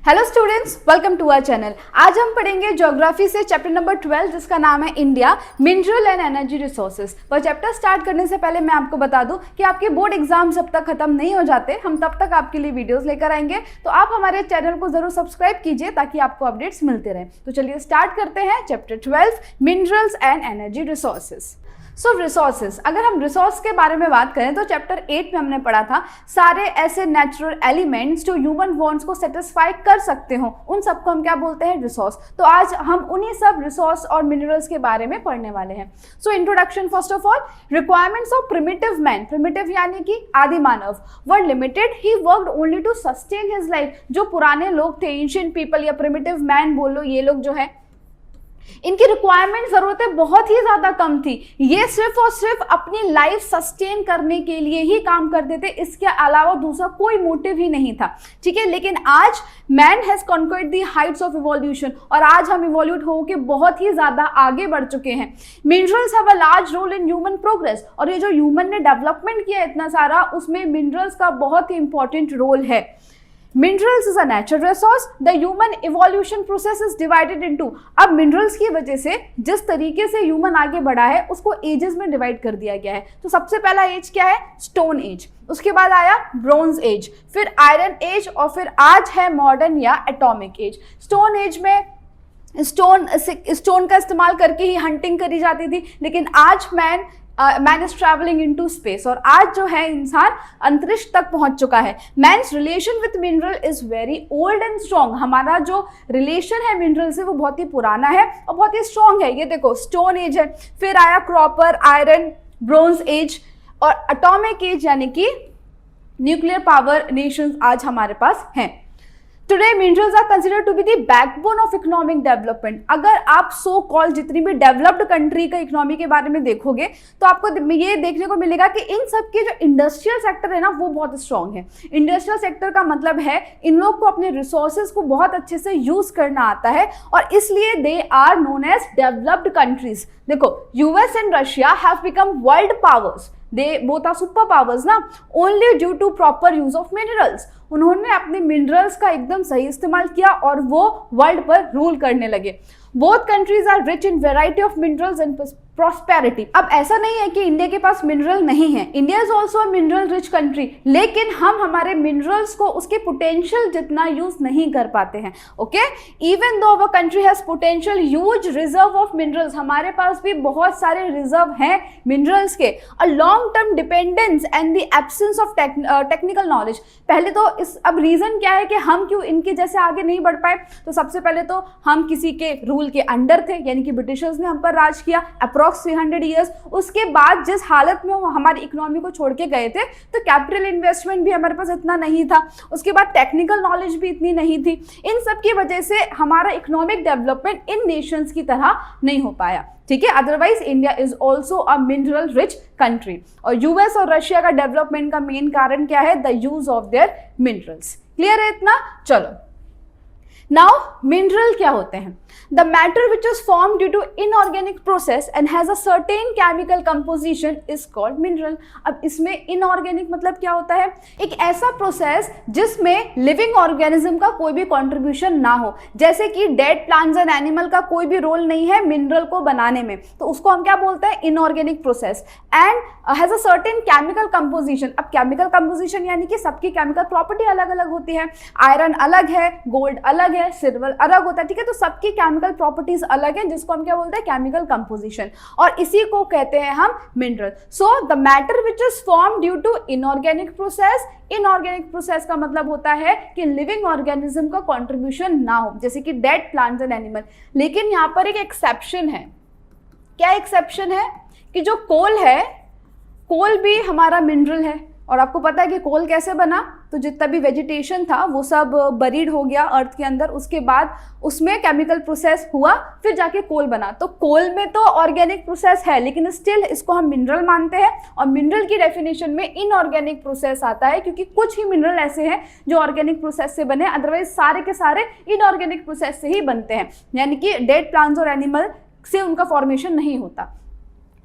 Hello students, welcome to our channel. आज हम पढ़ेंगे ज्योग्राफी से चैप्टर नंबर 12 जिसका नाम है India, mineral and energy resources. पर चैप्टर स्टार्ट करने से पहले मैं आपको बता दूं कि आपके बोर्ड एग्जाम जब तक खत्म नहीं हो जाते, हम तब तक आपके लिए वीडियोस लेकर आएंगे। तो आप हमारे चैनल को जरूर सब्सक्राइब कीजिए ताकि आपको अपडेट्स मिलते रहें। तो चलिए स्टार्ट करते हैं chapter 12, minerals and energy resources. So resources, अगर हम रिसोर्स के बारे में बात करें तो चैप्टर 8 में हमने पढ़ा था सारे ऐसे नेचुरल एलिमेंट्स जो ह्यूमन वांट्स को सेटिस्फाई कर सकते हो, उन सबको हम क्या बोलते हैं? रिसोर्स। तो आज हम उन्हीं सब रिसोर्स और मिनरल्स के बारे में पढ़ने वाले हैं। So introduction, first of all, requirements of primitive man. Primitive यानी कि आदि मानव were limited, he worked only to sustain his life. जो पुराने लोग थे, एंशिएंट पीपल या प्रिमिटिव मैन बोलो, ये लोग जो है, इनकी रिक्वायरमेंट, जरूरतें बहुत ही ज्यादा कम थी। ये सिर्फ और सिर्फ अपनी लाइफ सस्टेन करने के लिए ही काम करते थे, इसके अलावा दूसरा कोई मोटिव ही नहीं था। ठीक है, लेकिन आज man has conquered the heights of evolution, और आज हम इवोल्यूट होकर बहुत ही ज्यादा आगे बढ़ चुके हैं। Minerals have a large role in human progress, और ये जो ह्यूमन ने डेवलपमेंट किया इतना सारा, उसमें मिनरल्स का बहुत ही इंपॉर्टेंट रोल है। Minerals is a natural resource. The human evolution process is divided into. अब मिनरल्स की वजह से जिस तरीके से ह्यूमन आगे बढ़ा है उसको एजेस में डिवाइड कर दिया गया है। तो सबसे पहला एज क्या है? Stone age. उसके बाद आया ब्रोंज एज, फिर आयरन एज, और फिर आज है मॉडर्न या एटॉमिक एज। स्टोन एज में स्टोन का इस्तेमाल करके ही हंटिंग करी जाती थी, लेकिन आज man is travelling into space, और आज जो है इंसान अंतरिक्ष तक पहुंच चुका है। Man's relation with mineral is very old and strong. हमारा जो रिलेशन है मिनरल से वो बहुत ही पुराना है और बहुत ही स्ट्रॉन्ग है। ये देखो, स्टोन एज है, फिर आया कॉपर, आयरन, ब्रोंज एज, और एटॉमिक एज यानी कि न्यूक्लियर पावर नेशंस आज हमारे पास हैं। Today minerals are considered to be the backbone of economic development. अगर आप सो कॉल जितनी भी डेवलप्ड कंट्री का इकोनॉमी के बारे में देखोगे तो आपको ये देखने को मिलेगा कि इन सब के जो इंडस्ट्रियल सेक्टर है ना, वो बहुत स्ट्रांग है। इंडस्ट्रियल सेक्टर का मतलब है इन लोग को अपने रिसोर्सेज को बहुत अच्छे से यूज करना आता है, और इसलिए they are known as developed countries. देखो, US and Russia have become world powers, they both are super powers ना, only due to proper use of minerals. उन्होंने अपने मिनरल्स का एकदम सही इस्तेमाल किया और वो वर्ल्ड पर रूल करने लगे। Both countries are rich in variety of minerals and prosperity. अब ऐसा नहीं है कि इंडिया के पास मिनरल नहीं है, India is also a mineral rich country, लेकिन हम हमारे मिनरल्स को उसके पोटेंशियल जितना यूज नहीं कर पाते हैं। Okay, even though our country has potential huge reserve of minerals, हमारे पास भी बहुत सारे रिजर्व हैं मिनरल्स के। A long term dependence and the absence of technical knowledge. पहले तो अब रीजन क्या है कि हम क्यों इनके जैसे आगे नहीं बढ़ पाए? तो सबसे पहले तो हम किसी के रूल के अंडर थे, यानी कि ब्रिटिशर्स ने हम पर राज किया अप्रॉक्स 300 ईयर्स। उसके बाद जिस हालत में वो हमारी इकोनॉमी को छोड़ के गए थे, तो कैपिटल इन्वेस्टमेंट भी हमारे पास इतना नहीं था, उसके बाद टेक्निकल नॉलेज भी इतनी नहीं थी। इन सब की वजह से हमारा इकोनॉमिक डेवलपमेंट इन नेशंस की तरह नहीं हो पाया। ठीक है, otherwise India is also a mineral rich country. और यूएस और रशिया का डेवलपमेंट का मेन कारण क्या है? The use of their minerals. Clear है इतना? चलो, नाउ मिनरल क्या होते हैं? The matter which is formed due to inorganic process and has a certain chemical composition is called mineral. अब इसमें inorganic मतलब क्या होता है? एक ऐसा प्रोसेस जिसमें लिविंग ऑर्गेनिज्म का कोई भी कंट्रीब्यूशन ना हो, जैसे कि डेड प्लांट्स एंड एनिमल का कोई भी रोल नहीं है मिनरल को बनाने में, तो उसको हम क्या बोलते हैं? Inorganic process. And has a certain chemical composition. अब केमिकल कंपोजिशन यानी कि सबकी केमिकल प्रॉपर्टी अलग अलग होती है। आयरन अलग है, गोल्ड अलग है, सिल्वर अलग होता है। ठीक है, तो सबकी केमिकल प्रॉपर्टीज अलग हैं, जिसको हम क्या बोलते हैं? केमिकल कंपोजिशन, और इसी को कहते हैं हम mineral. So the matter which is form due to inorganic process. Inorganic process का मतलब होता है कि लिविंग ऑर्गेनिज्म का कंट्रीब्यूशन ना हो, जैसे कि डेड प्लांट्स एंड एनिमल। लेकिन यहाँ पर एक एक्सेप्शन है। क्या एक्सेप्शन है? कि जो कोल है, कोल भी हमारा मिनरल है, और आपको पता है कि कोल कैसे बना? तो जितना भी वेजिटेशन था वो सब बरीड हो गया अर्थ के अंदर, उसके बाद उसमें केमिकल प्रोसेस हुआ, फिर जाके कोल बना। तो कोल में तो ऑर्गेनिक प्रोसेस है, लेकिन स्टिल इसको हम मिनरल मानते हैं। और मिनरल की डेफिनेशन में इनऑर्गेनिक प्रोसेस आता है, क्योंकि कुछ ही मिनरल ऐसे हैं जो ऑर्गेनिक प्रोसेस से बने, अदरवाइज सारे के सारे इनऑर्गेनिक प्रोसेस से ही बनते हैं, यानी कि डेड प्लांट्स और एनिमल से उनका फॉर्मेशन नहीं होता।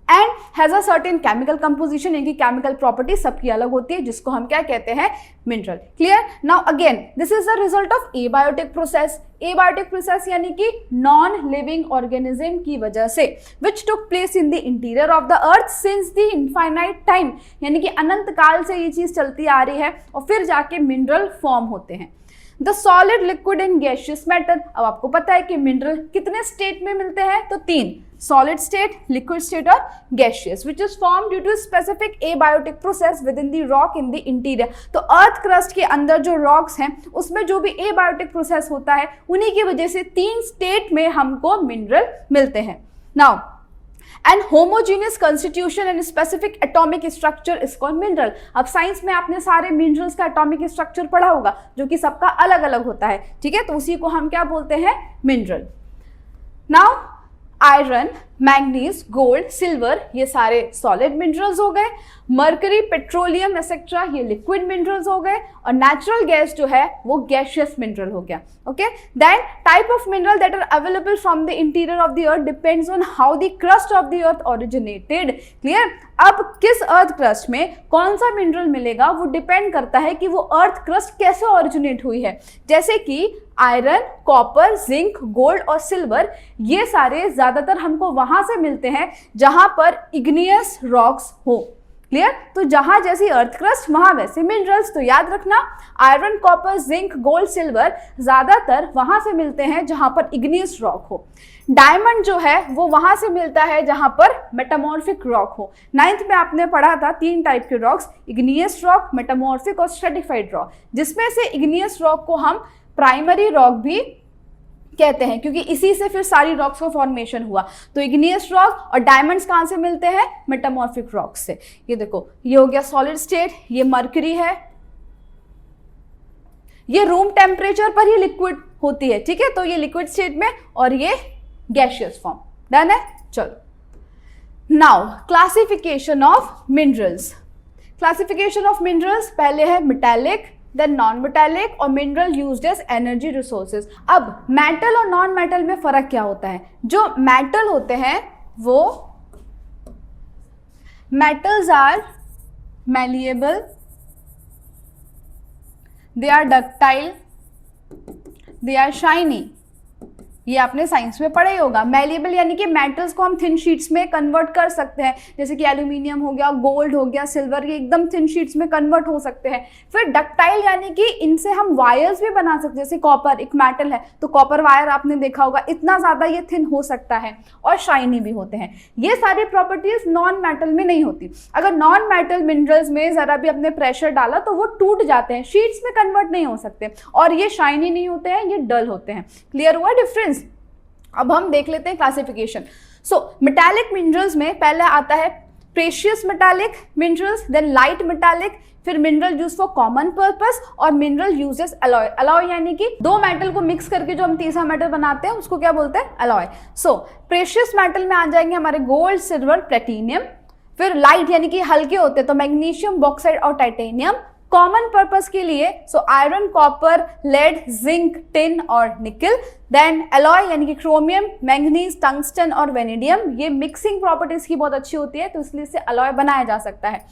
And has a certain chemical composition, यानी कि केमिकल प्रॉपर्टी सबकी अलग होती है, जिसको हम क्या कहते हैं, mineral. Clear? Now again this is the result of abiotic process. Abiotic process यानी कि नॉन लिविंग ऑर्गेनिज्म की वजह से, which took place in the interior of the earth since the infinite time, यानी कि अनंत काल से ये चीज चलती आ रही है और फिर जाके मिनरल फॉर्म होते हैं। The solid, liquid and gaseous matter. अब आपको पता है कि मिनरल कितने स्टेट में मिलते हैं, तो 3, सॉलिड स्टेट, लिक्विड स्टेट और gaseous, which is form due to specific abiotic process within the rock in the interior. तो अर्थ क्रस्ट के अंदर जो रॉक्स हैं उसमें जो भी एबायोटिक प्रोसेस होता है उन्हीं की वजह से 3 स्टेट में हमको मिनरल मिलते हैं। Now and homogeneous constitution and specific atomic structure is called mineral. अब साइंस में आपने सारे मिनरल्स का एटॉमिक स्ट्रक्चर पढ़ा होगा जो कि सबका अलग अलग होता है, ठीक है, तो उसी को हम क्या बोलते हैं, mineral. Now iron, manganese, gold, silver ये सारे सॉलिड मिनरल्स हो गए, मर्करी, पेट्रोलियम एक्सेट्रा ये लिक्विड मिनरल्स हो गए, और नेचुरल गैस जो है वो गैसियस मिनरल हो गया। Okay, then type of mineral that are available from the interior of the earth depends on how the crust of the earth originated. Clear? अब किस अर्थ क्रस्ट में कौन सा मिनरल मिलेगा वो डिपेंड करता है कि वो अर्थ क्रस्ट कैसे ओरिजिनेट हुई है। जैसे कि आयरन, कॉपर, जिंक, गोल्ड और सिल्वर ये सारे ज्यादातर हमको वहां से मिलते हैं जहां पर इग्नियस रॉक्स हो। क्लियर? तो जहां जैसी अर्थ क्रस्ट वहां वैसे मिनरल्स। तो याद रखना, iron, copper, zinc, gold, silver ज्यादातर वहां से मिलते हैं जहां पर इग्नियस रॉक हो। डायमंड जो है वो वहां से मिलता है जहां पर मेटामॉर्फिक रॉक हो। 9th में आपने पढ़ा था 3 टाइप के रॉक्स, इग्नियस रॉक, मेटामॉर्फिक और स्ट्रेटिफाइड रॉक, जिसमें से इग्नियस रॉक को हम प्राइमरी रॉक भी कहते हैं क्योंकि इसी से फिर सारी रॉक्स का फॉर्मेशन हुआ। तो इग्नियस रॉक और डायमंड्स कहां से मिलते हैं, मेटामॉर्फिक रॉक से। ये देखो, ये हो गया सॉलिड स्टेट, ये मर्करी है, ये रूम टेम्परेचर पर ही लिक्विड होती है, ठीक है, तो ये लिक्विड स्टेट में, और ये गैसियस फॉर्म। डन है? चलो now classification of minerals. Classification of minerals, पहले है मेटालिक, देन नॉन मेटालिक और mineral used as energy resources. अब मेटल और नॉन मेटल में फर्क क्या होता है? जो मेटल होते हैं वो metals are malleable, they are ductile, they are shiny। ये आपने साइंस में पढ़ा ही होगा। मैलिएबल यानी कि मेटल्स को हम थिन शीट्स में कन्वर्ट कर सकते हैं, जैसे कि एल्यूमिनियम हो गया, गोल्ड हो गया, सिल्वर, ये एकदम थिन शीट्स में कन्वर्ट हो सकते हैं। फिर डक्टाइल यानी कि इनसे हम वायर्स भी बना सकते हैं, जैसे कॉपर एक मेटल है तो कॉपर वायर आपने देखा होगा, इतना ज़्यादा ये थिन हो सकता है, और शाइनी भी होते हैं। ये सारी प्रॉपर्टीज नॉन मेटल में नहीं होती। अगर नॉन मेटल मिनरल्स में ज़रा भी अपने प्रेशर डाला तो वो टूट जाते हैं, शीट्स में कन्वर्ट नहीं हो सकते, और ये शाइनी नहीं होते हैं, ये डल होते हैं। क्लियर हुआ डिफरेंस? अब हम देख लेते हैं क्लासिफिकेशन। सो मेटालिक मिनरल्स में पहले आता है precious metallic minerals, then light metallic, फिर mineral use for common purpose, और मिनरल यूजेस अलॉय। अलॉय यानी कि दो मेटल को मिक्स करके जो हम तीसरा मेटल बनाते हैं उसको क्या बोलते हैं, अलॉय। सो प्रेशियस मेटल में आ जाएंगे हमारे गोल्ड, सिल्वर, प्लेटिनियम। फिर लाइट यानी कि हल्के होते हैं तो मैग्नीशियम, बॉक्साइड और टाइटेनियम। कॉमन पर्पस के लिए so iron, copper, lead, zinc, tin और निकल। देन अलॉय यानी कि क्रोमियम, मैंगनीज, टंगस्टन और वेनेडियम। ये मिक्सिंग प्रॉपर्टीज की बहुत अच्छी होती है तो इसलिए इसे अलॉय बनाया जा सकता है।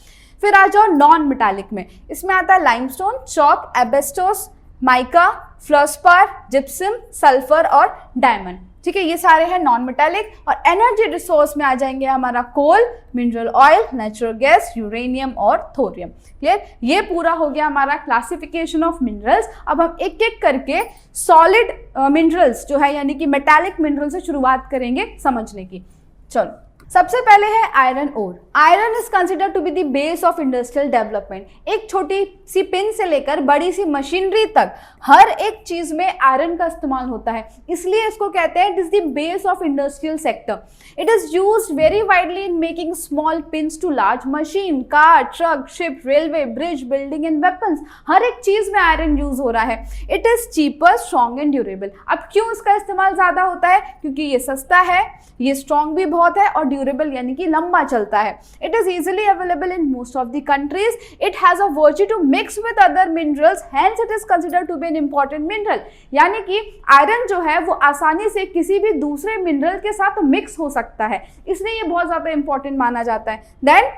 फिर आ जाओ नॉन मेटालिक में, इसमें आता है limestone, chalk, asbestos, mica, fluorspar, gypsum, sulphur और डायमंड। ठीक है, ये सारे हैं नॉन मेटालिक। और एनर्जी रिसोर्स में आ जाएंगे हमारा coal, mineral oil, natural gas, uranium और थोरियम। क्लियर? ये पूरा हो गया हमारा क्लासिफिकेशन ऑफ मिनरल्स। अब हम एक एक करके सॉलिड मिनरल्स जो है यानी कि मेटालिक मिनरल से शुरुआत करेंगे समझने की। चलो, सबसे पहले है iron ore. Iron is considered to be the base of industrial development. एक छोटी सी पिन से लेकर बड़ी सी मशीनरी तक हर एक चीज में आयरन का इस्तेमाल होता है, इसलिए इसको कहते हैं it is the base of industrial sector. It is used very widely in making small pins to large machine, car, truck, ship, railway, bridge, building and weapons. हर एक चीज में आयरन यूज हो रहा है। It is cheaper, strong and durable. अब क्यों इसका इस्तेमाल ज्यादा होता है? क्योंकि ये सस्ता है, ये स्ट्रॉन्ग भी बहुत है और ड्यूरेबल यानी कि लंबा चलता है। It is easily available in most of the countries, it has a virtue to mix with other minerals, hence it is considered to be an important mineral. यानी कि आयरन जो है वो आसानी से किसी भी दूसरे मिनरल के साथ मिक्स हो सकता है, इसलिए ये बहुत ज्यादा इंपॉर्टेंट माना जाता है। Then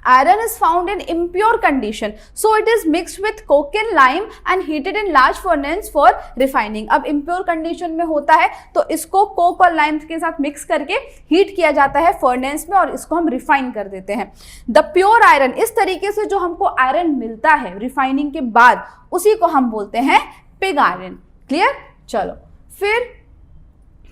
iron is found in impure condition, so it is mixed with coke and lime and heated in large furnace for refining। अब impure condition में होता है तो इसको कोक और लाइम के साथ मिक्स करके हीट किया जाता है फर्नेस में और इसको हम रिफाइन कर देते हैं। द प्योर आयरन, इस तरीके से जो हमको आयरन मिलता है रिफाइनिंग के बाद, उसी को हम बोलते हैं पिग आयरन। क्लियर? चलो फिर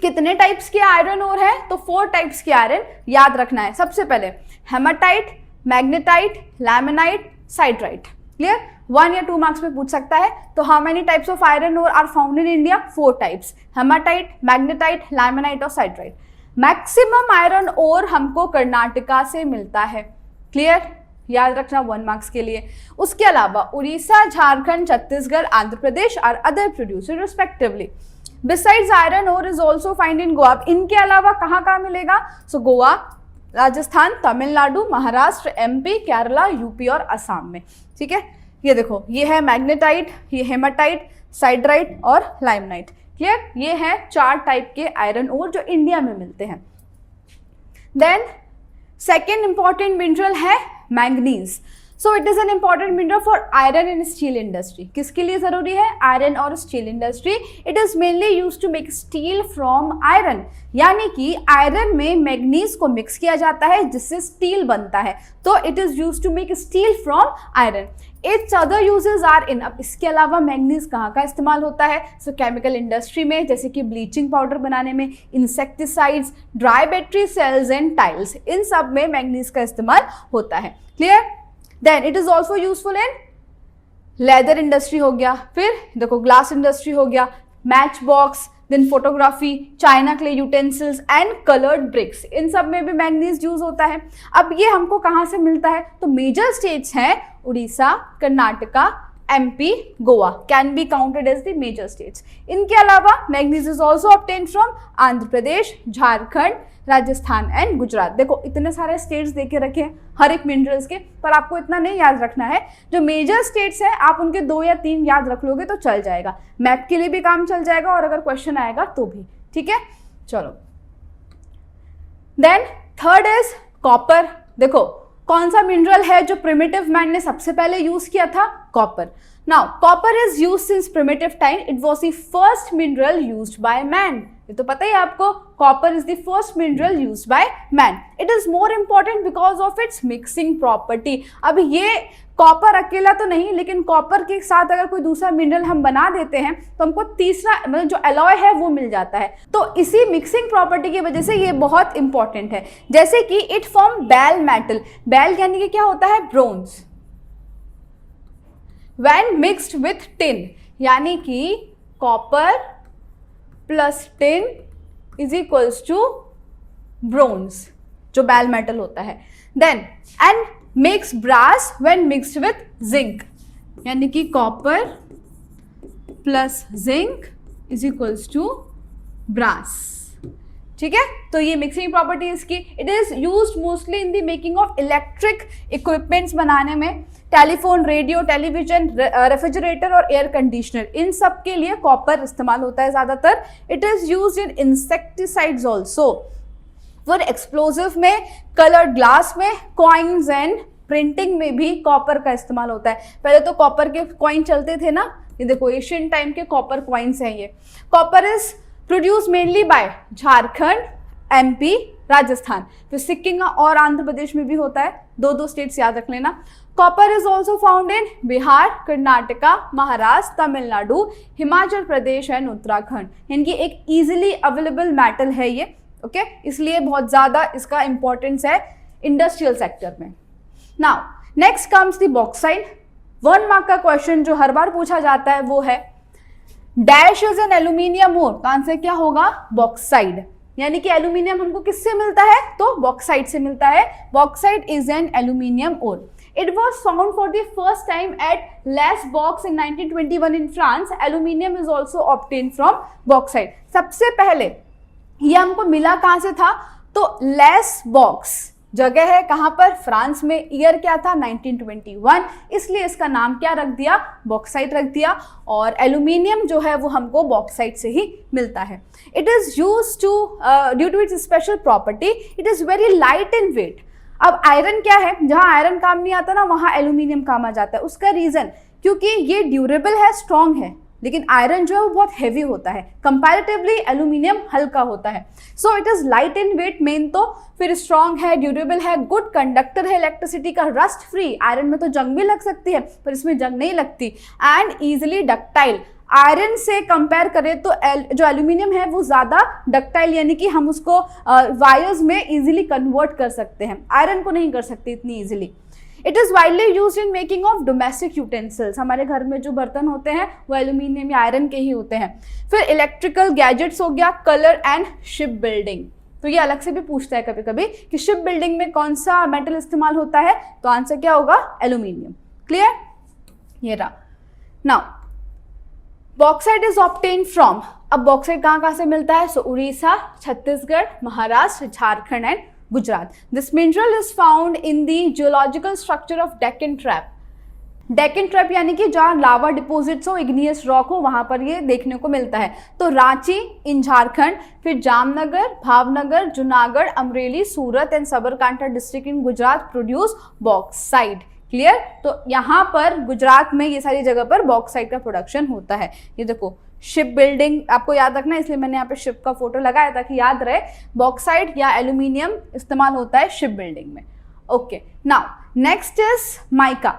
कितने टाइप्स के आयरन और है? तो 4 टाइप्स के आयरन याद रखना है। सबसे पहले haematite, magnetite, limonite, siderite. Clear? 1 या 2 मार्क्स में पूछ सकता है। तो how many types of iron ore are found in India? 4 types, haematite, magnetite, limonite और साइड्राइट। मैक्सिमम आयरन ओर हमको कर्नाटका से मिलता है। क्लियर? याद रखना 1 मार्क्स के लिए। उसके अलावा उड़ीसा, झारखंड, छत्तीसगढ़, आंध्र प्रदेश और other producer respectively. Besides iron ore is also find in Goa. इनके अलावा कहाँ कहाँ मिलेगा? So Goa, Rajasthan, Tamil Nadu, Maharashtra, MP, Kerala, UP और असम में। ठीक है? ये देखो, ये है मैग्नेटाइट, ये हेमाटाइट, साइड्राइट और लाइमनाइट। क्लियर? ये है 4 टाइप के आयरन ओर जो इंडिया में मिलते हैं। देन सेकेंड इंपॉर्टेंट मिनरल है manganese. So it is an important mineral for iron and steel industry. किसके लिए जरूरी है? आयरन और steel industry. It is mainly used to make steel from iron, यानी कि आयरन में मैग्नीज को मिक्स किया जाता है जिससे स्टील बनता है, तो it is used to make steel from iron. Its other uses are in. अब इसके अलावा मैग्नीज कहाँ का इस्तेमाल होता है? सो केमिकल इंडस्ट्री में, जैसे कि ब्लीचिंग पाउडर बनाने में, insecticides, dry battery cells and tiles, इन सब में मैग्नीज का इस्तेमाल होता है। Clear? Then it is also useful in leather industry हो गया, फिर देखो ग्लास इंडस्ट्री हो गया, match box, then photography, china clay utensils and coloured bricks, इन सब में भी मैंगनीज यूज होता है। अब ये हमको कहाँ से मिलता है? तो मेजर स्टेट्स हैं Orissa, Karnataka, MP, Goa can be counted as the major states. इनके अलावा manganese is also obtained from Andhra Pradesh, Jharkhand, Rajasthan and Gujarat. देखो इतने सारे स्टेट्स देके रखे हैं हर एक मिनरल्स के, पर आपको इतना नहीं याद रखना है। जो मेजर स्टेट्स हैं आप उनके 2 या 3 याद रख लोगे तो चल जाएगा, मैप के लिए भी काम चल जाएगा और अगर क्वेश्चन आएगा तो भी। ठीक है? चलो देन थर्ड इज कॉपर। देखो कौन सा मिनरल है जो प्रिमिटिव मैन ने सबसे पहले यूज किया था? Copper. Now copper is used since primitive time, it was the first mineral used by man. ये तो पता ही आपको, copper is the first mineral used by man. It is more important because of its mixing property. अब ये copper अकेला तो नहीं, लेकिन कॉपर के साथ अगर कोई दूसरा मिनरल हम बना देते हैं तो हमको तीसरा मतलब जो एलॉय है वो मिल जाता है। तो इसी मिक्सिंग प्रॉपर्टी की वजह से ये बहुत इंपॉर्टेंट है। जैसे कि it form bell metal. Bell यानी कि क्या होता है? Bronze. When mixed with tin, यानी कि copper plus tin is equals to bronze, जो बेल मेटल होता है। Then and makes brass when mixed with zinc, यानी कि copper plus zinc is equals to brass. ठीक है? तो ये मिक्सिंग प्रॉपर्टी इसकी। It is used mostly in the making of electric equipments बनाने में, टेलीफोन, रेडियो, टेलीविजन, रेफ्रिजरेटर और एयर कंडीशनर, इन सब के लिए कॉपर इस्तेमाल होता है ज़्यादातर। It is used in insecticides also, फिर एक्सप्लोजिव में, कलर्ड ग्लास में, कॉइन्स एंड प्रिंटिंग में भी कॉपर का इस्तेमाल होता है। पहले तो कॉपर के कॉइन चलते थे ना, ये देखो एशियन टाइम के कॉपर कॉइन्स हैं ये। Copper is produce mainly by Jharkhand, MP, Rajasthan, फिर सिक्किम और आंध्र प्रदेश में भी होता है। 2 स्टेट्स याद रख लेना। Copper is also found in Bihar, Karnataka, Maharashtra, Tamil Nadu, Himachal Pradesh and Uttarakhand. इनकी एक इजिली अवेलेबल मेटल है ये। ओके, इसलिए बहुत ज्यादा इसका इंपॉर्टेंस है इंडस्ट्रियल सेक्टर में। Now next comes the bauxite. 1 mark का क्वेश्चन जो हर बार पूछा जाता है वो है डैश इज एन एल्यूमिनियम ओर। तो आंसर क्या होगा? बॉक्साइड। यानी कि एल्यूमिनियम हमको किससे मिलता है? तो बॉक्साइट से मिलता है। Bauxite is an aluminium ore. It was found for the first time at Les Box in 1921 in France. Aluminium is also obtained from bauxite. सबसे पहले ये हमको मिला कहाँ से था? तो लेस बॉक्स जगह है कहां पर, फ्रांस में। ईयर क्या था, 1921, इसलिए इसका नाम क्या रख दिया, बॉक्साइट रख दिया। और एल्यूमिनियम जो है वो हमको बॉक्साइट से ही मिलता है। It is used to due to its special property, it is very light in weight. अब आयरन क्या है, जहां आयरन काम नहीं आता ना वहां एल्यूमिनियम काम आ जाता है। उसका रीजन क्योंकि ये ड्यूरेबल है, स्ट्रॉन्ग है, लेकिन आयरन जो है वो बहुत हैवी होता है, कंपैरेटिवली एल्यूमिनियम हल्का होता है। So it is light in weight मेन तो, फिर स्ट्रॉन्ग है, ड्यूरेबल है, गुड कंडक्टर है इलेक्ट्रिसिटी का, रस्ट फ्री। आयरन में तो जंग भी लग सकती है पर इसमें जंग नहीं लगती। एंड इजिली डक्टाइल, आयरन से कंपेयर करें तो जो एल्यूमिनियम है वो ज़्यादा डक्टाइल, यानी कि हम उसको वायर्स में इजीली कन्वर्ट कर सकते हैं, आयरन को नहीं कर सकते इतनी easily. It is widely use in making of domestic utensils, हमारे घर में जो बर्तन होते हैं वो एल्यूमिनियम या आयरन के ही होते हैं। फिर इलेक्ट्रिकल गैजेट्स हो गया, कलर एंड शिप बिल्डिंग। तो ये अलग से भी पूछता है कभी कभी कि शिप बिल्डिंग में कौन सा मेटल इस्तेमाल होता है, तो आंसर क्या होगा, एल्यूमिनियम। क्लियर, ये रहा। Now bauxite is obtain from, अब बॉक्साइट कहाँ से मिलता है, so Orissa, Chhattisgarh, Maharashtra, Jharkhand and Gujarat. This mineral is found in the geological structure of Deccan trap. Deccan trap यानी कि जहाँ लावा डिपोजिट्स हो, इग्नियस रॉक हो, वहां पर ये देखने को मिलता है। तो रांची इन झारखंड, फिर Jamnagar, Bhavnagar, Junagadh, Amreli, Surat and Sabarkantha district in Gujarat produce bauxite. Clear, तो यहाँ पर गुजरात में ये सारी जगह पर बॉक्साइट का प्रोडक्शन होता है। ये देखो शिप बिल्डिंग आपको याद रखना है, इसलिए मैंने यहाँ पे शिप का फोटो लगाया ताकि याद रहे, बॉक्साइट या एल्यूमिनियम इस्तेमाल होता है शिप बिल्डिंग में। Okay, now next is mica.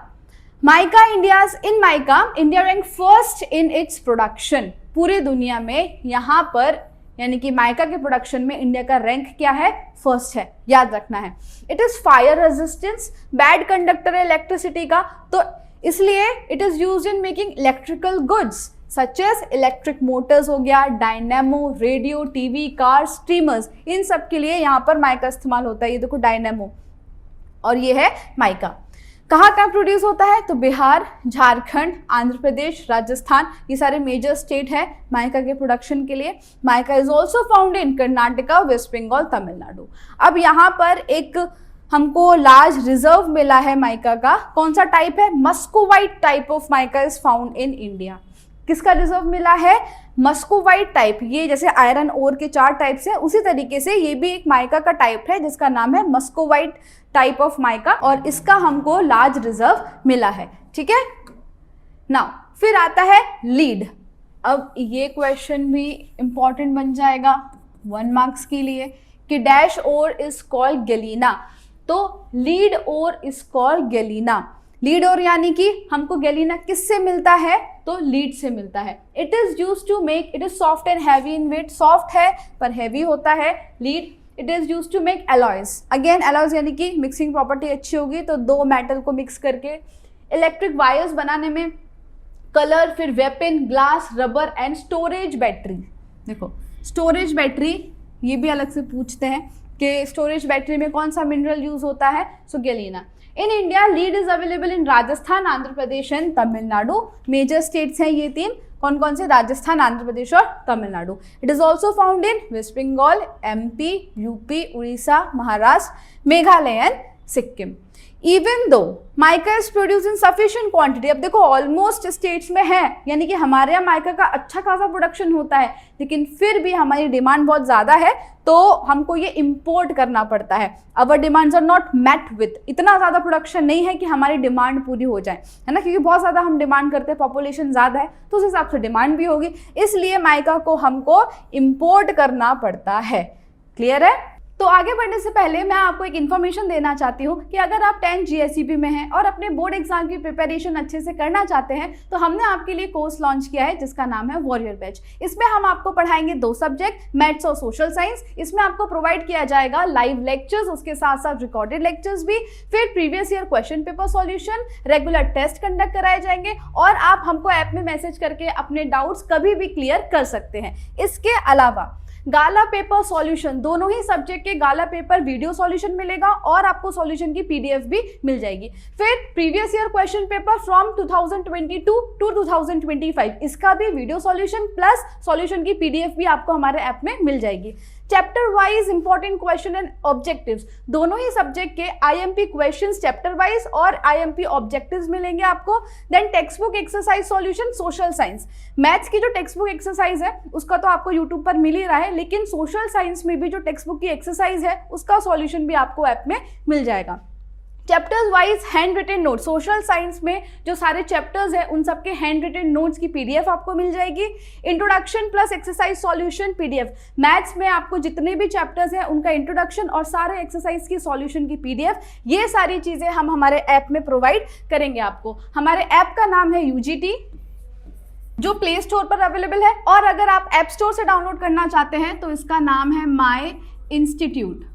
Mica India rank first in its production. पूरे दुनिया में यहाँ पर यानी कि माइका के प्रोडक्शन में इंडिया का रैंक क्या है, फर्स्ट है, याद रखना है। It is fire resistance, bad conductor है इलेक्ट्रिसिटी का, तो इसलिए it is used in making electrical goods such as electric motors हो गया, dynamo, radio, TV, car, streamers, इन सब के लिए यहाँ पर माइका इस्तेमाल होता है। ये देखो डायनेमो, और ये है माइका। कहाँ कहाँ प्रोड्यूस होता है, तो बिहार, झारखंड, आंध्र प्रदेश, राजस्थान, ये सारे मेजर स्टेट है माइका के प्रोडक्शन के लिए। Mica is also found in Karnataka, west Bengal, Tamil Nadu. अब यहाँ पर एक हमको लार्ज रिजर्व मिला है माइका का, कौन सा टाइप है, muscovite type of mica is found in India. किसका रिजर्व मिला है, मस्कोवाइट टाइप। ये जैसे आयरन ओर के 4 टाइप्स हैं, उसी तरीके से ये भी एक माइका का टाइप है जिसका नाम है मस्कोवाइट टाइप ऑफ माइका, और इसका हमको लार्ज रिजर्व मिला है। ठीक है, नाउ फिर आता है लीड। अब ये क्वेश्चन भी इंपॉर्टेंट बन जाएगा 1 मार्क्स के लिए कि dash ore is called galena. तो lead ore is called galena. Lead ore यानी कि हमको गैलीना किससे मिलता है, तो लीड से मिलता है। It is used to make, it is soft and heavy in weight, soft है पर हैवी होता है lead. It is used to make alloys, again alloys यानी कि मिक्सिंग प्रॉपर्टी अच्छी होगी तो 2 मेटल को मिक्स करके इलेक्ट्रिक वायर्स बनाने में, कलर, फिर weapon, glass, rubber and storage battery. देखो स्टोरेज बैटरी ये भी अलग से पूछते हैं कि स्टोरेज बैटरी में कौन सा मिनरल यूज होता है, so galena. In India lead is available in Rajasthan, Andhra Pradesh and Tamil Nadu. Major states हैं ये 3, कौन कौन से, राजस्थान, आंध्र प्रदेश और Tamil Nadu. It is also found in west Bengal, MP, UP, Orissa, Maharashtra, Meghalaya and Sikkim. Even though mica is produce in sufficient quantity, अब देखो ऑलमोस्ट स्टेट्स में है, यानी कि हमारे यहाँ माइका का अच्छा खासा प्रोडक्शन होता है, लेकिन फिर भी हमारी डिमांड बहुत ज़्यादा है तो हमको ये इंपोर्ट करना पड़ता है। Our demands are not met with, इतना ज़्यादा प्रोडक्शन नहीं है कि हमारी डिमांड पूरी हो जाए, है ना, क्योंकि बहुत ज़्यादा हम डिमांड करते हैं, पॉपुलेशन ज़्यादा है तो उस हिसाब से डिमांड भी होगी, इसलिए माइका को हमको इंपोर्ट करना पड़ता है। क्लियर है। तो आगे बढ़ने से पहले मैं आपको एक इन्फॉर्मेशन देना चाहती हूँ कि अगर आप 10th GSEB में हैं और अपने बोर्ड एग्जाम की प्रिपरेशन अच्छे से करना चाहते हैं तो हमने आपके लिए कोर्स लॉन्च किया है जिसका नाम है वॉरियर बैच। इसमें हम आपको पढ़ाएंगे 2 सब्जेक्ट, मैथ्स और सोशल साइंस। इसमें आपको प्रोवाइड किया जाएगा लाइव लेक्चर्स, उसके साथ साथ रिकॉर्डेड लेक्चर्स भी, फिर previous year question paper solution, regular test conduct कराए जाएंगे और आप हमको ऐप में मैसेज करके अपने डाउट्स कभी भी क्लियर कर सकते हैं। इसके अलावा गाला पेपर सॉल्यूशन, दोनों ही सब्जेक्ट के गाला पेपर वीडियो सॉल्यूशन मिलेगा और आपको सॉल्यूशन की PDF भी मिल जाएगी। फिर previous year question paper from 2022 to 2025, इसका भी वीडियो सॉल्यूशन प्लस सॉल्यूशन की PDF भी आपको हमारे ऐप में मिल जाएगी। Chapter wise important question and objectives, दोनों ही सब्जेक्ट के आईएमपी क्वेश्चंस चैप्टर वाइज और आईएमपी ऑब्जेक्टिव्स मिलेंगे आपको। Then text book exercise solution social science, maths की जो टेक्स्ट बुक एक्सरसाइज है उसका तो आपको यूट्यूब पर मिल ही रहा है, लेकिन सोशल साइंस में भी जो टेक्स्ट बुक की एक्सरसाइज है उसका सॉल्यूशन भी आपको ऐप में मिल जाएगा। Chapters wise hand written note, social science में जो सारे चैप्टर्स हैं उन सबके हैंड रिटन नोट्स की पीडीएफ आपको मिल जाएगी। Introduction plus exercise solution PDF, maths में आपको जितने भी चैप्टर्स हैं उनका इंट्रोडक्शन और सारे एक्सरसाइज की सॉल्यूशन की पीडीएफ, ये सारी चीजें हम हमारे ऐप में प्रोवाइड करेंगे आपको। हमारे ऐप का नाम है यूजीटी, जो प्ले स्टोर पर अवेलेबल है, और अगर आप ऐप स्टोर से डाउनलोड करना चाहते हैं तो इसका नाम है माई इंस्टीट्यूट।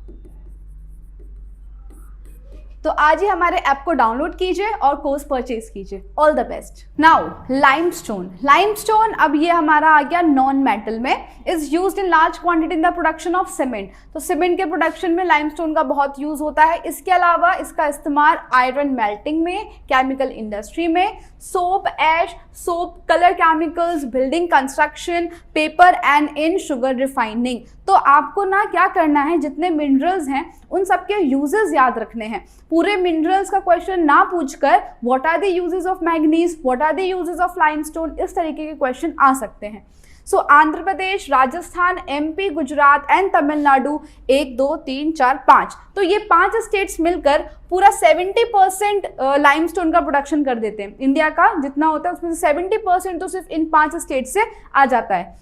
तो आज ही हमारे ऐप को डाउनलोड कीजिए और कोर्स परचेज कीजिए। All the best. Now limestone, limestone अब ये हमारा आ गया नॉन मेटल में, is used in large quantity in the production of cement. तो सीमेंट के प्रोडक्शन में लाइमस्टोन का बहुत यूज होता है। इसके अलावा इसका इस्तेमाल आयरन मेल्टिंग में, केमिकल इंडस्ट्री में, soap ash, soap colour chemicals, building construction, paper and in sugar refining. तो आपको ना क्या करना है, जितने मिनरल्स हैं उन सबके यूजेस याद रखने हैं। पूरे मिनरल्स का क्वेश्चन ना पूछकर what are the uses of manganese, what are the uses of limestone, इस तरीके के क्वेश्चन आ सकते हैं। So Andhra Pradesh, Rajasthan, MP, Gujarat and Tamil Nadu 1 2 3 4 5, तो ये 5 स्टेट्स मिलकर पूरा 70% लाइमस्टोन का प्रोडक्शन कर देते हैं। इंडिया का जितना होता है उसमें से 70% तो सिर्फ इन 5 स्टेट से आ जाता है।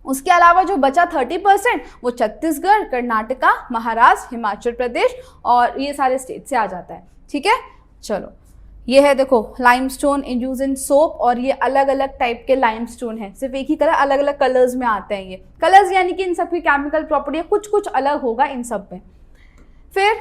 उसके अलावा जो बचा 30% वो छत्तीसगढ़, कर्नाटका, महाराष्ट्र, हिमाचल प्रदेश और ये सारे स्टेट से आ जाता है। ठीक है, चलो ये है देखो limestone in use in soap, और ये अलग अलग टाइप के लाइमस्टोन है, सिर्फ एक ही कलर, अलग अलग कलर्स में आते हैं। ये कलर्स यानी कि इन सब की केमिकल प्रॉपर्टी कुछ कुछ अलग होगा इन सब में। फिर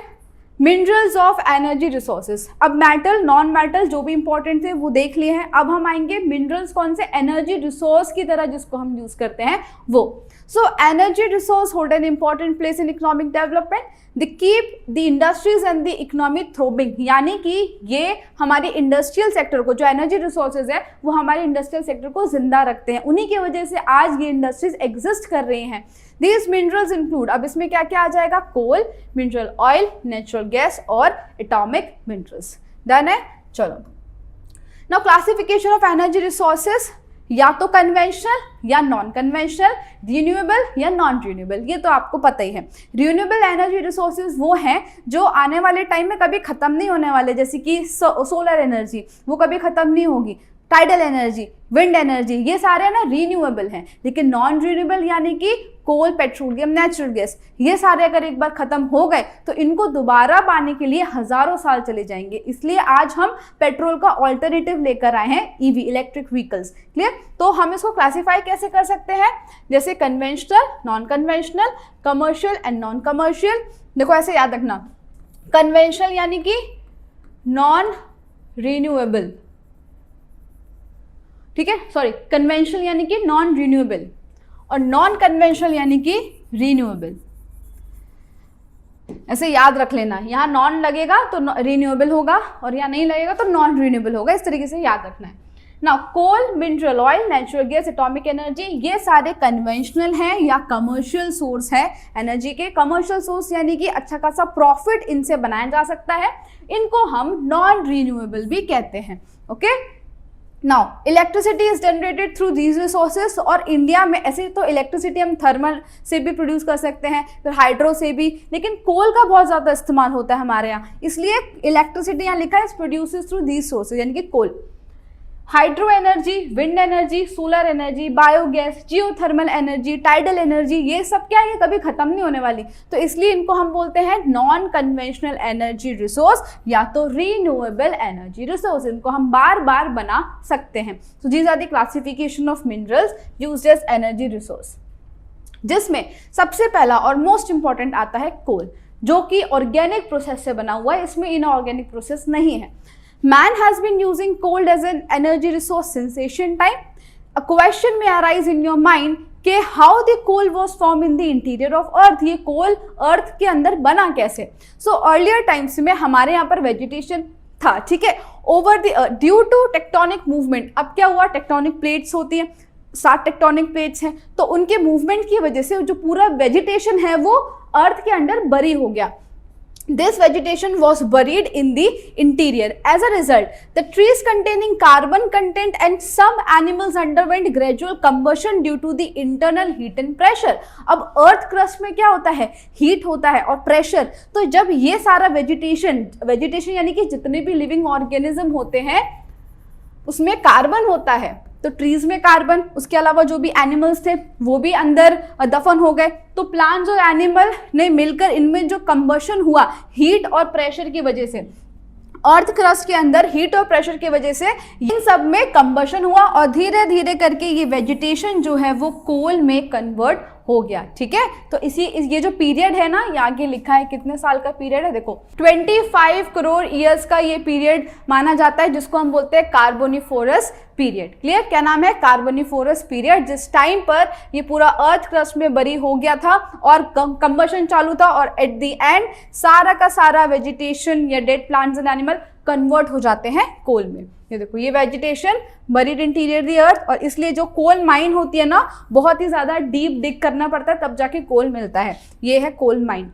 मिनरल्स ऑफ एनर्जी रिसोर्सेज, अब मेटल नॉन मेटल जो भी इंपॉर्टेंट थे वो देख लिए हैं। अब हम आएंगे मिनरल्स कौन से एनर्जी रिसोर्स की तरह जिसको हम यूज करते हैं वो। So energy resource hold an important place in economic development, they keep the industries and the economy throbbing, यानी कि ये हमारी इंडस्ट्रियल सेक्टर को, जो एनर्जी रिसोर्सेज है वो हमारे इंडस्ट्रियल सेक्टर को जिंदा रखते हैं। उन्हीं की वजह से आज ये इंडस्ट्रीज एग्जिस्ट कर रही हैं। These minerals include, अब इसमें क्या क्या आ जाएगा, कोल, मिनरल ऑयल, नेचुरल गैस और एटॉमिक मिनरल्स। डन है, चलो। Now classification of energy resources, या तो कन्वेंशनल या नॉन कन्वेंशनल, रिन्यूएबल या नॉन रिन्यूएबल, ये तो आपको पता ही है। रिन्यूएबल एनर्जी रिसोर्सेज वो हैं जो आने वाले टाइम में कभी खत्म नहीं होने वाले, जैसे कि सोलर एनर्जी वो कभी खत्म नहीं होगी, टाइडल एनर्जी, विंड एनर्जी, ये सारे ना रिन्यूएबल हैं। लेकिन नॉन रिन्यूएबल यानी कि कोल, पेट्रोलियम, नेचुरल गैस, ये सारे अगर एक बार खत्म हो गए तो इनको दोबारा पाने के लिए हजारों साल चले जाएंगे। इसलिए आज हम पेट्रोल का ऑल्टरनेटिव लेकर आए हैं, ईवी, इलेक्ट्रिक व्हीकल्स। क्लियर? तो हम इसको क्लासिफाई कैसे कर सकते हैं, जैसे conventional, non conventional, commercial and non commercial. देखो ऐसे याद रखना, कन्वेंशनल यानी कि नॉन रिन्यूएबल, ठीक है, सॉरी, कन्वेंशनल यानी कि नॉन रिन्यूएबल और नॉन कन्वेंशनल यानी कि रिन्यूएबल। ऐसे याद रख लेना, यहाँ नॉन लगेगा तो रिन्यूएबल होगा और यहाँ नहीं लगेगा तो नॉन रिन्यूएबल होगा, इस तरीके से याद रखना है। Now coal, mineral oil, natural gas, atomic energy, ये सारे कन्वेंशनल हैं या कमर्शियल सोर्स है एनर्जी के। कमर्शियल सोर्स यानी कि अच्छा खासा प्रॉफिट इनसे बनाया जा सकता है, इनको हम नॉन रिन्यूएबल भी कहते हैं। Okay, now electricity is generated through these resources, और इंडिया में ऐसे तो इलेक्ट्रिसिटी हम थर्मल से भी प्रोड्यूस कर सकते हैं, फिर हाइड्रो से भी, लेकिन कोल का बहुत ज़्यादा इस्तेमाल होता है हमारे यहाँ, इसलिए इलेक्ट्रिसिटी यहाँ लिखा है प्रोड्यूसेस थ्रू दीज सोर्सेज यानी कि coal. Hydro energy, wind energy, solar energy, biogas, geothermal energy, tidal energy, ये सब क्या है, ये कभी खत्म नहीं होने वाली, तो इसलिए इनको हम बोलते हैं नॉन कन्वेंशनल एनर्जी रिसोर्स या तो रिन्यूएबल एनर्जी रिसोर्स। इनको हम बार बार बना सकते हैं। So these are the classification of minerals used as energy resource, जिसमें सबसे पहला और मोस्ट इंपॉर्टेंट आता है कोल, जो कि ऑर्गेनिक प्रोसेस से बना हुआ है, इसमें इनऑर्गेनिक प्रोसेस नहीं है। Man has been using coal as an energy resource since ancient time. A question may arise in your mind कि how the coal was formed in the interior of earth, ये कोल अर्थ के अंदर बना कैसे। So earlier times में हमारे यहाँ पर vegetation था, ठीक है, over the earth due to tectonic movement। अब क्या हुआ, टेक्टोनिक प्लेट्स होती हैं, 7 टेक्टोनिक प्लेट्स हैं, तो उनके मूवमेंट की वजह से जो पूरा वेजिटेशन है वो अर्थ के अंडर बरी हो गया. This vegetation was buried in the interior. As a result, the trees containing carbon content and some animals underwent gradual combustion due to the internal heat and pressure. अब अर्थ क्रस्ट में क्या होता है, heat होता है और pressure. तो जब ये सारा वेजिटेशन यानी कि जितने भी लिविंग ऑर्गेनिज्म होते हैं उसमें कार्बन होता है, तो ट्रीज में कार्बन, उसके अलावा जो भी एनिमल्स थे वो भी अंदर दफन हो गए. तो प्लांट्स और एनिमल ने मिलकर इनमें जो कंबशन हुआ हीट और प्रेशर की वजह से, अर्थ क्रस्ट के अंदर हीट और प्रेशर की वजह से इन सब में कंबशन हुआ और धीरे धीरे करके ये वेजिटेशन जो है वो कोल में कन्वर्ट हो गया. ठीक है, तो ये जो पीरियड है ना, ये आगे लिखा है कितने साल का पीरियड है, देखो 25 करोड़ ईयर्स का ये पीरियड माना जाता है, जिसको हम बोलते हैं कार्बोनिफोरस पीरियड. क्लियर, क्या नाम है, कार्बोनिफोरस पीरियड. जिस टाइम पर ये पूरा अर्थ क्रस्ट में बरी हो गया था और कंबशन चालू था और एट द एंड सारा का सारा वेजिटेशन या dead plants and animal convert हो जाते हैं कोल में. ये देखो, ये वेजिटेशन बरीड इंटीरियर दी अर्थ, और इसलिए जो कोल माइन होती है ना, बहुत ही ज्यादा डीप डिग करना पड़ता है तब जाके कोल मिलता है. ये है कोल माइन.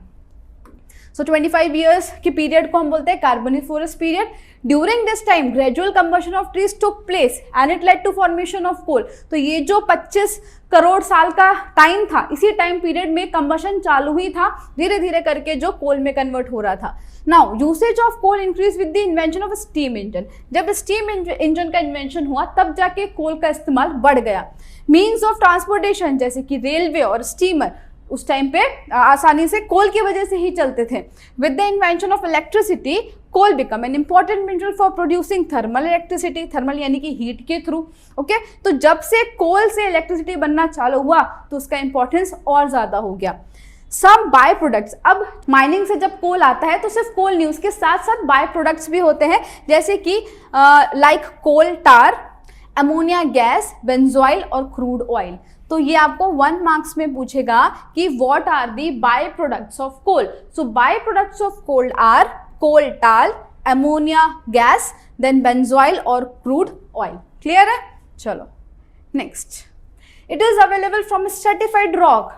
सो 25 ईयर्स की पीरियड को हम बोलते हैं carboniferous period. During this time gradual combustion of trees took place and it led to formation of coal. तो ये जो 25 करोड़ साल का टाइम था, इसी टाइम पीरियड में कंबशन चालू ही था, धीरे धीरे करके जो कोल में कन्वर्ट हो रहा था. Now usage of coal increase with the invention of steam engine. जब स्टीम इंजन का इन्वेंशन हुआ तब जाके कोल का इस्तेमाल बढ़ गया. मीन्स ऑफ ट्रांसपोर्टेशन जैसे कि रेलवे और स्टीमर उस टाइम पे आसानी से कोल की वजह से ही चलते थे. With the invention of electricity coal become an important mineral for producing thermal electricity. Thermal यानी कि हीट के थ्रू. ओके, तो जब से कोल से इलेक्ट्रिसिटी बनना चालू हुआ तो उसका इंपॉर्टेंस और ज्यादा हो गया. सम बाय प्रोडक्ट्स, अब माइनिंग से जब कोल आता है तो सिर्फ कोल नहीं, उसके साथ साथ बाय प्रोडक्ट्स भी होते हैं, जैसे कि like coal tar, ammonia gas, benzol और क्रूड ऑयल. तो ये आपको 1 मार्क्स में पूछेगा कि what are the by products of coal. So by products of coal are coal tar, ammonia gas, then benzol और क्रूड ऑयल. क्लियर है, चलो next. It is available from stratified rock.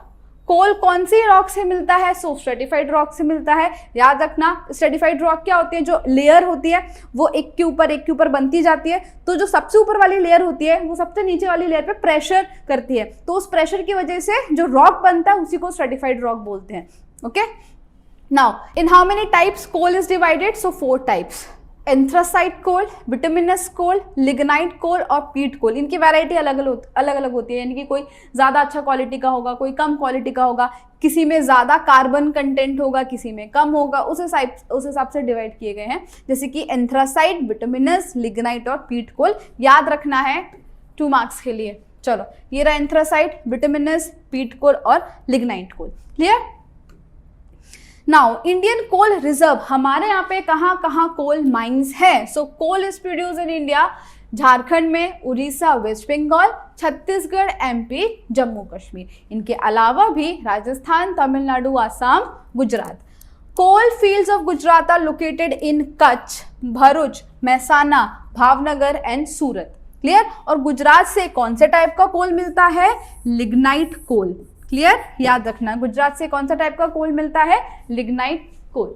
Coal कौन सी rock से मिलता है, सो stratified rock से मिलता है. याद रखना, स्ट्रेटिफाइड रॉक क्या होती है, जो लेयर होती है वो एक के ऊपर बनती जाती है. तो जो सबसे ऊपर वाली लेयर होती है वो सबसे नीचे वाली लेयर पे प्रेशर करती है, तो उस प्रेशर की वजह से जो रॉक बनता है उसी को स्ट्रेटिफाइड रॉक बोलते हैं. Okay, now in how many types coal is divided, so 4 types. Anthracite coal, bituminous coal, lignite coal और पीट कोल. इनकी वैरायटी अलग अलग होती है, यानी कि कोई ज़्यादा अच्छा क्वालिटी का होगा, कोई कम क्वालिटी का होगा, किसी में ज़्यादा कार्बन कंटेंट होगा, किसी में कम होगा. उस हिसाब से डिवाइड किए गए हैं, जैसे कि एंथ्रासाइट, बिटुमिनस, लिग्नाइट और पीट कोल. याद रखना है 2 मार्क्स के लिए. चलो, ये रहा एंथ्रासाइट, बिटुमिनस, पीट कोल और lignite coal. Clear. Now Indian coal reserve, हमारे यहाँ पे कहाँ कहाँ कोल माइंस है. So coal is produce in India Jharkhand में, उड़ीसा, वेस्ट बंगाल, छत्तीसगढ़, एमपी, जम्मू कश्मीर. इनके अलावा भी Rajasthan, Tamil Nadu, Assam, Gujarat. Coal fields of Gujarat are located in Kutch, Bharuch, Mehsana, Bhavnagar and Surat. Clear. और गुजरात से कौन से टाइप का कोल मिलता है, लिग्नाइट कोल. क्लियर, याद रखना, गुजरात से कौन सा टाइप का कोल मिलता है, lignite coal.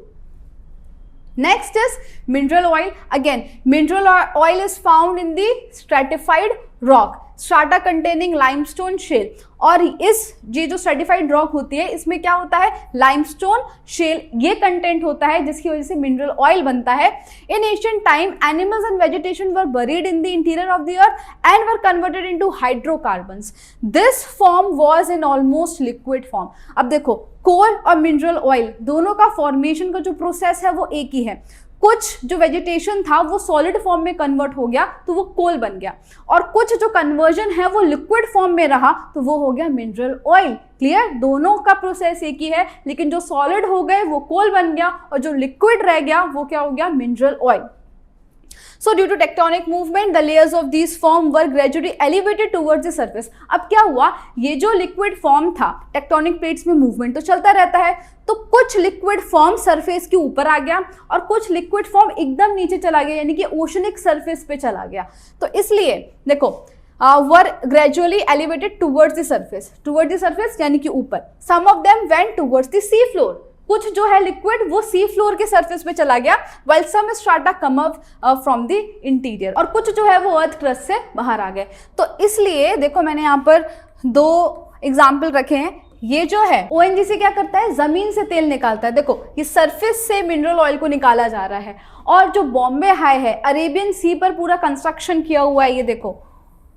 Next is mineral oil. Again mineral oil is found in the stratified rock, strata containing limestone shale. और ये जो स्ट्रेटिफाइड रॉक होती है इसमें क्या होता है, लाइमस्टोन शेल ये कंटेंट होता है जिसकी वजह से मिनरल ऑयल बनता है. इन ancient time animals and vegetation were buried in the interior of the earth and were converted into hydrocarbons. This form was in almost liquid form. अब देखो, कोल और मिनरल ऑयल दोनों का फॉर्मेशन का जो प्रोसेस है वो एक ही है. कुछ जो वेजिटेशन था वो सॉलिड फॉर्म में कन्वर्ट हो गया तो वो कोल बन गया, और कुछ जो कन्वर्जन है वो लिक्विड फॉर्म में रहा तो वो हो गया मिनरल ऑयल. क्लियर, दोनों का प्रोसेस एक ही है, लेकिन जो सॉलिड हो गए वो कोल बन गया और जो लिक्विड रह गया वो क्या हो गया, mineral oil. So due to tectonic movement, the layers of these form were gradually elevated towards the surface. अब क्या हुआ, ये जो लिक्विड फॉर्म था, टेक्टोनिक प्लेट्स में मूवमेंट तो चलता रहता है, तो कुछ लिक्विड फॉर्म सरफेस के ऊपर आ गया और कुछ लिक्विड फॉर्म एकदम नीचे चला गया, यानी कि ओशनिक सरफेस पे चला गया. तो इसलिए देखो, were gradually elevated towards the surface यानी कि ऊपर. Some of them went towards the sea floor. कुछ जो है लिक्विड वो सी फ्लोर के सरफेस पे चला गया, while some strata come up from the interior, और कुछ जो है वो अर्थ क्रस्ट से बाहर आ गए. तो इसलिए देखो मैंने यहाँ पर 2 एग्जाम्पल रखे हैं. ये जो है ONGC क्या करता है, जमीन से तेल निकालता है. देखो ये सरफेस से मिनरल ऑयल को निकाला जा रहा है. और जो बॉम्बे हाई है, अरेबियन सी पर पूरा कंस्ट्रक्शन किया हुआ है. ये देखो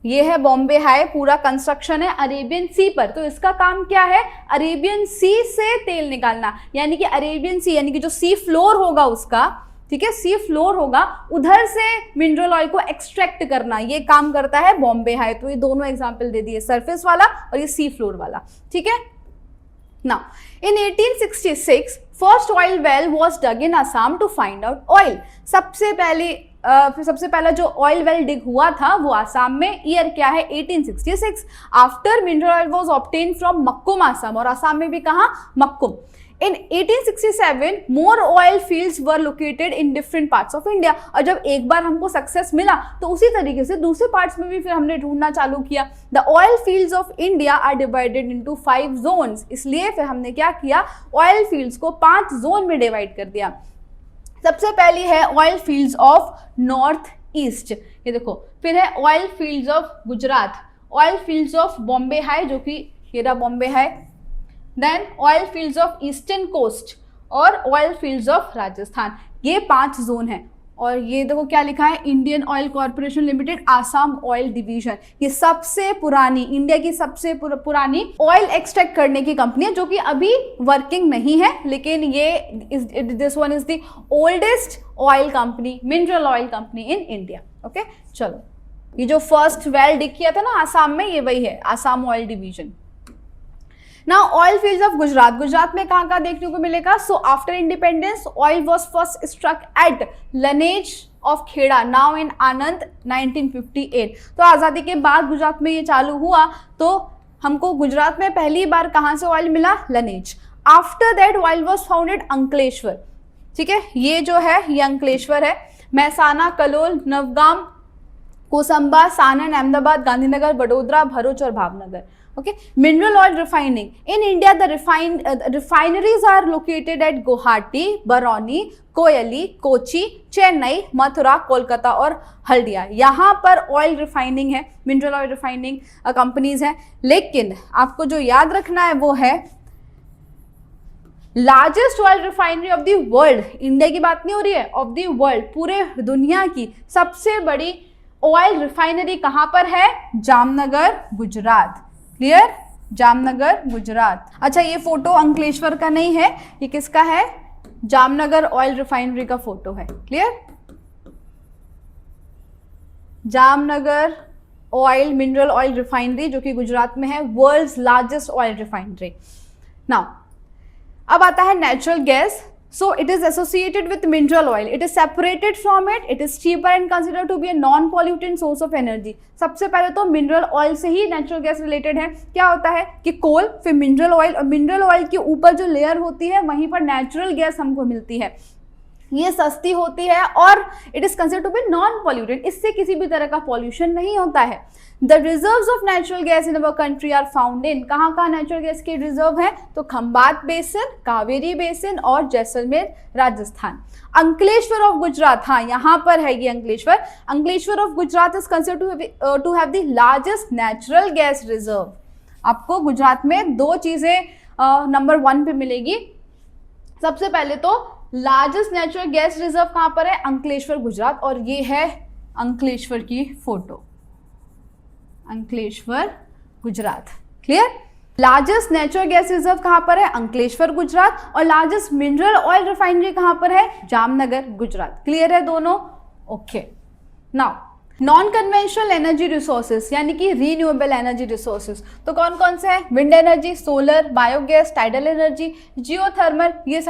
ये है बॉम्बे हाई, पूरा कंस्ट्रक्शन है अरेबियन सी पर. तो इसका काम क्या है, अरेबियन सी से तेल निकालना, यानी कि अरेबियन सी यानी कि जो सी फ्लोर होगा उसका, ठीक है, सी फ्लोर होगा, उधर से मिनरल ऑयल को एक्सट्रैक्ट करना, ये काम करता है बॉम्बे हाई. तो ये दोनों एग्जांपल दे दिए, सरफेस वाला और ये सी फ्लोर वाला. ठीक है. Now, in 1866, first oil well was dug in Assam to find out oil. सबसे पहला जो ऑयल वेल डिग हुआ था वो आसाम में. ईयर क्या है, 1866. After mineral oil was obtain from Makum Assam, और आसाम में भी कहाँ, मक्कुम. In 1867, more oil fields were located in different parts of India. और जब एक बार हमको सक्सेस मिला तो उसी तरीके से दूसरे पार्ट्स में भी फिर हमने ढूंढना चालू किया. The oil fields of India are divided into 5 zones. इसलिए फिर हमने क्या किया, ऑयल फील्ड्स को 5 जोन में डिवाइड कर दिया. सबसे पहली है oil fields of north east, ये देखो. फिर है oil fields of Gujarat, oil fields of Bombay high, जो कि ये रहा Bombay high. Then oil fields of eastern coast और ऑयल फील्ड्स ऑफ राजस्थान. ये 5 जोन है. और ये देखो क्या लिखा है, Indian oil corporation limited Assam oil division. ये सबसे पुरानी, इंडिया की सबसे पुरानी ऑयल एक्सट्रैक्ट करने की कंपनी है, जो कि अभी वर्किंग नहीं है, लेकिन ये this one is the oldest oil company, mineral oil company in India. Okay, चलो. ये जो फर्स्ट वेल डिग किया था ना आसाम में, ये वही है, Assam oil division. Now oil fields of Gujarat. Gujarat में कहाँ देखने को मिलेगा, so after independence oil was first struck at Lunej of Kheda, now in Anand, 1958. तो आज़ादी के बाद गुजरात में ये चालू हुआ. तो हमको गुजरात में पहली बार कहाँ से ऑयल मिला, Laneige. After that oil was founded Ankleshwar. ठीक है, ये जो है ये अंकलेश्वर है. महसाना, कलोल, नवगाम, कोसंबा, सानन, अहमदाबाद, गांधीनगर, बड़ोदरा, भरूच और Bhavnagar. Okay, mineral oil refining in India. The refineries are located at Guwahati, Barauni, कोयली, कोची, चेन्नई, मथुरा, कोलकाता और हल्दिया. यहाँ पर ऑयल रिफाइनिंग है, मिनरल ऑयल रिफाइनिंग कंपनीज हैं. लेकिन आपको जो याद रखना है वो है largest oil refinery of the world. India की बात नहीं हो रही है, ऑफ द वर्ल्ड, पूरे दुनिया की सबसे बड़ी ऑयल रिफाइनरी कहाँ पर है, जामनगर, गुजरात. क्लियर, जामनगर, गुजरात. अच्छा, ये फोटो अंकलेश्वर का नहीं है, ये किसका है, जामनगर ऑयल रिफाइनरी का फोटो है. Clear, Jamnagar oil mineral oil refinery जो कि गुजरात में है, world's largest oil refinery. Now अब आता है natural gas. So it is associated with mineral oil. It is separated from it. It is cheaper and considered to be a non-pollutant source of energy. सबसे पहले तो mineral oil से ही natural gas related है. क्या होता है कि कोल, फिर मिनरल ऑयल, और मिनरल ऑयल के ऊपर जो लेयर होती है वहीं पर नेचुरल गैस हमको मिलती है. ये सस्ती होती है और it is considered to be non pollutant. इससे किसी भी तरह का पॉल्यूशन नहीं होता है. The reserves of natural gas in our country are found in. कहाँ नेचुरल गैस के रिजर्व है, तो खंबात बेसिन, कावेरी बेसिन और जैसलमेर, राजस्थान. अंकलेश्वर ऑफ गुजरात, हाँ यहाँ पर है ये Ankleshwar. Ankleshwar of Gujarat is considered to have the largest natural gas reserve. आपको गुजरात में 2 चीजें नंबर 1 पे मिलेगी. सबसे पहले तो लार्जेस्ट नेचुरल गैस रिजर्व कहाँ पर है, अंकलेश्वर, गुजरात. और ये है अंकलेश्वर की photo, Ankleshwar, Gujarat. Clear, largest natural gas reserve कहाँ पर है, अंकलेश्वर, गुजरात. और लार्जेस्ट मिनरल ऑयल रिफाइनरी कहाँ पर है, जामनगर, गुजरात. क्लियर है दोनों. Okay, now non conventional energy resources यानी कि रीन्यूएबल एनर्जी रिसोर्सेज. तो कौन कौन से हैं, wind energy, solar, biogas, tidal energy, geothermal. ये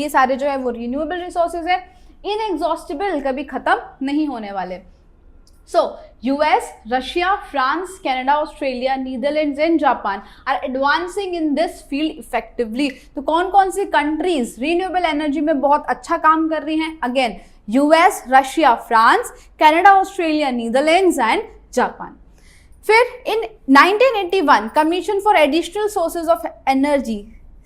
सारे जो है वो रीन्यूएबल रिसोर्सेज है. इनएग्जॉस्टिबल, कभी खत्म नहीं होने वाले. So, US, Russia, France, Canada, Australia, Netherlands and Japan are advancing in this field effectively. तो कौन कौन सी कंट्रीज रीन्यूएबल एनर्जी में बहुत अच्छा काम कर रही हैं, अगेन US, Russia, France, Canada, Australia, Netherlands and Japan. फिर in 1981 commission for additional sources of energy,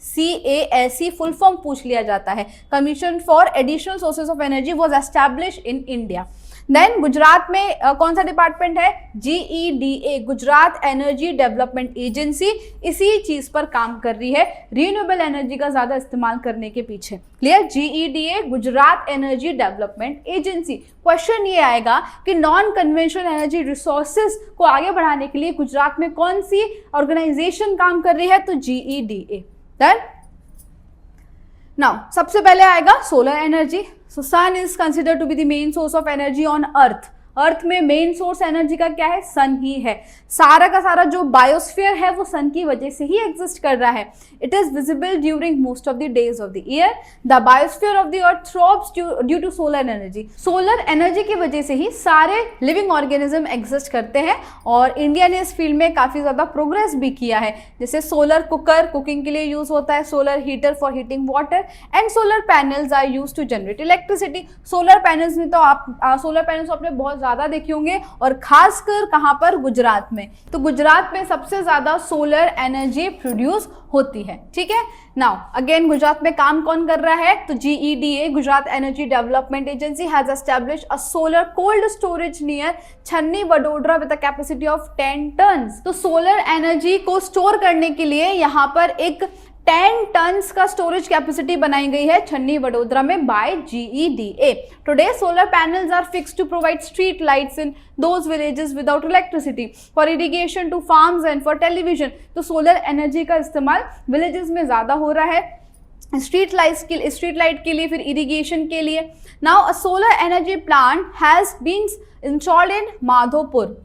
CASE full form पूछ लिया जाता है, commission for additional sources of energy was established in India. Then Gujarat में कौन सा डिपार्टमेंट है, GEDA, Gujarat energy development agency, इसी चीज पर काम कर रही है, रिन्यूएबल एनर्जी का ज्यादा इस्तेमाल करने के पीछे। Clear, GEDA Gujarat energy development agency. Question ये आएगा कि नॉन कन्वेंशनल एनर्जी रिसोर्सेज को आगे बढ़ाने के लिए गुजरात में कौन सी ऑर्गेनाइजेशन काम कर रही है, तो GEDA। देन नाउ सबसे पहले आएगा solar energy. So sun is considered to be the main source of energy on earth. Earth में मेन सोर्स एनर्जी का क्या है, सन ही है। सारा का सारा जो बायोस्फीयर है वो सन की वजह से ही एग्जिस्ट कर रहा है। It is visible during most of the days of the year. The biosphere of the earth throbs due to solar energy. Solar energy की वजह से ही सारे लिविंग ऑर्गेनिज्म एग्जिस्ट करते हैं और इंडिया ने इस फील्ड में काफी ज्यादा प्रोग्रेस भी किया है। जैसे सोलर कुकर कुकिंग के लिए यूज होता है, solar heater for heating water, and solar panels are use to generate electricity. Solar panels में तो आप सोलर पैनल्स आपने बहुत ज्यादा देखे होंगे, और खासकर कहां पर, गुजरात में। तो गुजरात में सबसे ज्यादा सोलर एनर्जी प्रोड्यूस होती है। ठीक है, नाउ अगेन गुजरात में काम कौन कर रहा है, तो GEDA Gujarat energy development agency has established a solar cold storage near Chhani Vadodara with a capacity of 10 tons. तो सोलर एनर्जी को स्टोर करने के लिए यहाँ पर एक 10 टन्स का स्टोरेज कैपेसिटी बनाई गई है छन्नी वडोदरा में by GEDA। Today solar panels are fixed to provide street lights in those villages without electricity, for irrigation to farms and for television. तो सोलर एनर्जी का इस्तेमाल विलेजेस में ज्यादा हो रहा है, स्ट्रीट लाइट के लिए, फिर इरिगेशन के लिए। Now a solar energy plant has been installed in Madhopur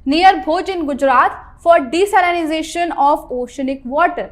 near Bhuj in Gujarat for desalinization of oceanic water.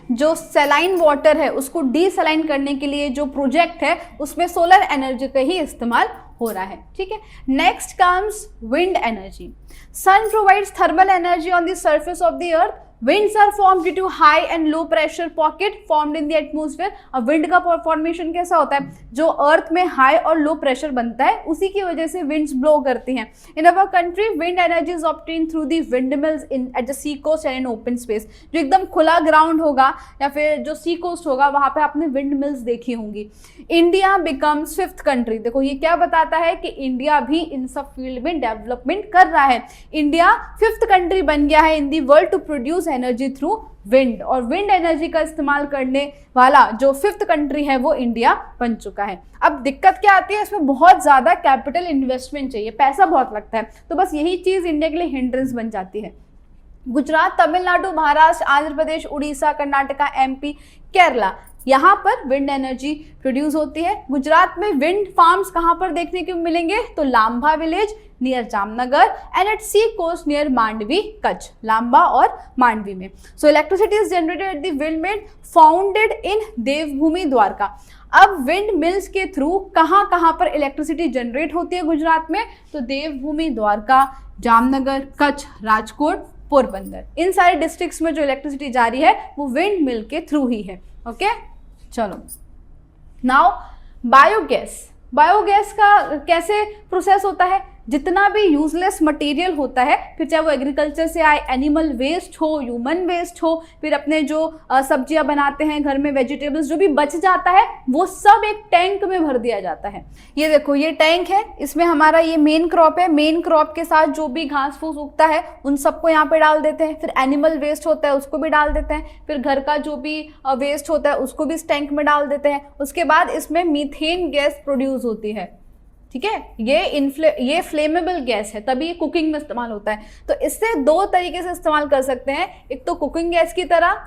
जो सैलाइन वाटर है उसको डीसैलाइन करने के लिए जो प्रोजेक्ट है उसमें सोलर एनर्जी का ही इस्तेमाल हो रहा है। ठीक है, next comes wind energy. Sun provides thermal energy on the surface of the earth. Winds are formed due to high and low pressure pocket formed in the atmosphere। अब विंड का formation कैसा होता है, जो अर्थ में हाई और low pressure बनता है उसी की वजह से विंड्स ब्लो करती हैं। In our country wind energy is obtained through the wind mills in at the sea coast and in open space. जो एकदम खुला ग्राउंड होगा या फिर जो सी कोस्ट होगा वहां पे आपने विंड मिल्स देखी होंगी। India becomes 5th country. देखो ये क्या बताता है कि इंडिया भी इन सब फील्ड में डेवलपमेंट कर रहा है। इंडिया 5th कंट्री बन गया है in the world to produce energy through wind, और विंड एनर्जी का इस्तेमाल करने वाला जो 5th कंट्री है वो इंडिया बन चुका है। अब दिक्कत क्या आती है, इसमें बहुत ज्यादा कैपिटल इन्वेस्टमेंट चाहिए, पैसा बहुत लगता है, तो बस यही चीज इंडिया के लिए हिंड्रेंस बन जाती है। गुजरात, तमिलनाडु, महाराष्ट्र, आंध्र प्रदेश, उड़ीसा, कर्नाटका, MP, केरला, यहाँ पर विंड एनर्जी प्रोड्यूस होती है। गुजरात में विंड फार्म्स कहाँ पर देखने को मिलेंगे, तो Lamba village near Jamnagar and at sea coast near Mandvi, Kutch, Lamba और मांडवी में। So electricity is generated at the wind mill founded in Devbhumi Dwarka. अब विंड मिल्स के थ्रू कहाँ पर इलेक्ट्रिसिटी जनरेट होती है गुजरात में, तो देवभूमि द्वारका, जामनगर, कच्छ, राजकोट, पोरबंदर, इन सारे डिस्ट्रिक्ट्स में जो इलेक्ट्रिसिटी जा रही है वो विंड मिल के थ्रू ही है। ओके, चलो नाउ बायोगैस का कैसे प्रोसेस होता है। जितना भी यूजलेस मटेरियल होता है, फिर चाहे वो एग्रीकल्चर से आए, एनिमल वेस्ट हो, ह्यूमन वेस्ट हो, फिर अपने जो सब्जियां बनाते हैं घर में, वेजिटेबल्स, जो भी बच जाता है वो सब एक टैंक में भर दिया जाता है। ये देखो ये टैंक है, इसमें हमारा ये मेन क्रॉप है, मेन क्रॉप के साथ जो भी घास फूस उगता है उन सबको यहाँ पे डाल देते हैं। फिर एनिमल वेस्ट होता है उसको भी डाल देते हैं, फिर घर का जो भी वेस्ट होता है उसको भी इस टैंक में डाल देते हैं। उसके बाद इसमें मीथेन गैस प्रोड्यूस होती है। ठीक है, ये फ्लेमेबल गैस है, तभी कुकिंग में इस्तेमाल होता है। तो इससे दो तरीके से इस्तेमाल कर सकते हैं, एक तो कुकिंग गैस की तरह,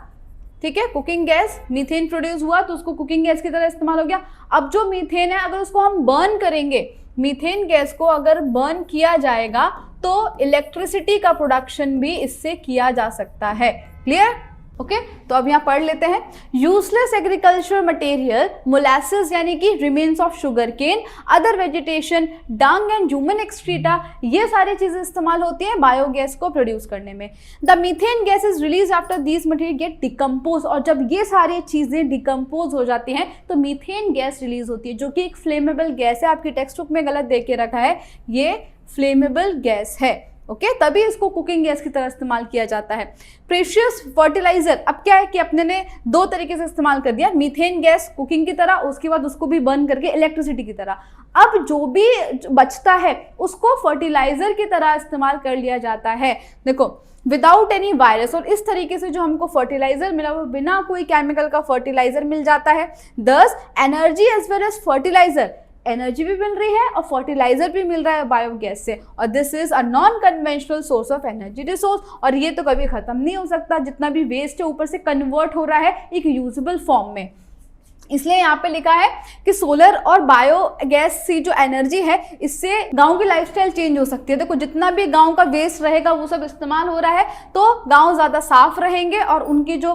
ठीक है, कुकिंग गैस, मीथेन प्रोड्यूस हुआ तो उसको कुकिंग गैस की तरह इस्तेमाल हो गया। अब जो मीथेन है अगर उसको हम बर्न करेंगे, मीथेन गैस को अगर बर्न किया जाएगा तो इलेक्ट्रिसिटी का प्रोडक्शन भी इससे किया जा सकता है। क्लियर? ओके, तो अब यहाँ पढ़ लेते हैं। यूजलेस एग्रीकल्चर मटेरियल, मोलासेस यानी कि remains of sugar cane, other vegetation, dung and human excreta, ये सारी चीजें इस्तेमाल होती हैं बायोगैस को प्रोड्यूस करने में। The methane gas is release after these material get decompose, और जब ये सारी चीजें डिकम्पोज हो जाती हैं तो मीथेन गैस रिलीज होती है, जो कि एक फ्लेमेबल गैस है। आपकी टेक्स्ट बुक में गलत दे के रखा है, ये फ्लेमेबल गैस है। ओके, तभी इसको कुकिंग गैस की तरह इस्तेमाल किया जाता है। प्रेशियस फर्टिलाइजर, अब क्या है कि अपने ने दो तरीके से इस्तेमाल कर दिया, मीथेन गैस कुकिंग की तरह, उसके बाद उसको भी बर्न करके इलेक्ट्रिसिटी की तरह। अब जो भी बचता है उसको फर्टिलाइजर की तरह इस्तेमाल कर लिया जाता है। देखो, विदाउट एनी वायरस, और इस तरीके से जो हमको फर्टिलाइजर मिला वो बिना कोई केमिकल का फर्टिलाइजर मिल जाता है। Thus energy as well as fertiliser, energy भी मिल रही है और फर्टिलाइजर भी मिल रहा है बायोगैस से, और this is a non conventional source of energy resource, और ये तो कभी खत्म नहीं हो सकता, जितना भी वेस्ट है ऊपर से कन्वर्ट हो रहा है एक यूजेबल फॉर्म में। इसलिए यहाँ पे लिखा है कि सोलर और बायोगैस से जो एनर्जी है इससे गांव की लाइफस्टाइल चेंज हो सकती है। देखो, जितना भी गांव का वेस्ट रहेगा वो सब इस्तेमाल हो रहा है तो गांव ज़्यादा साफ रहेंगे, और उनकी जो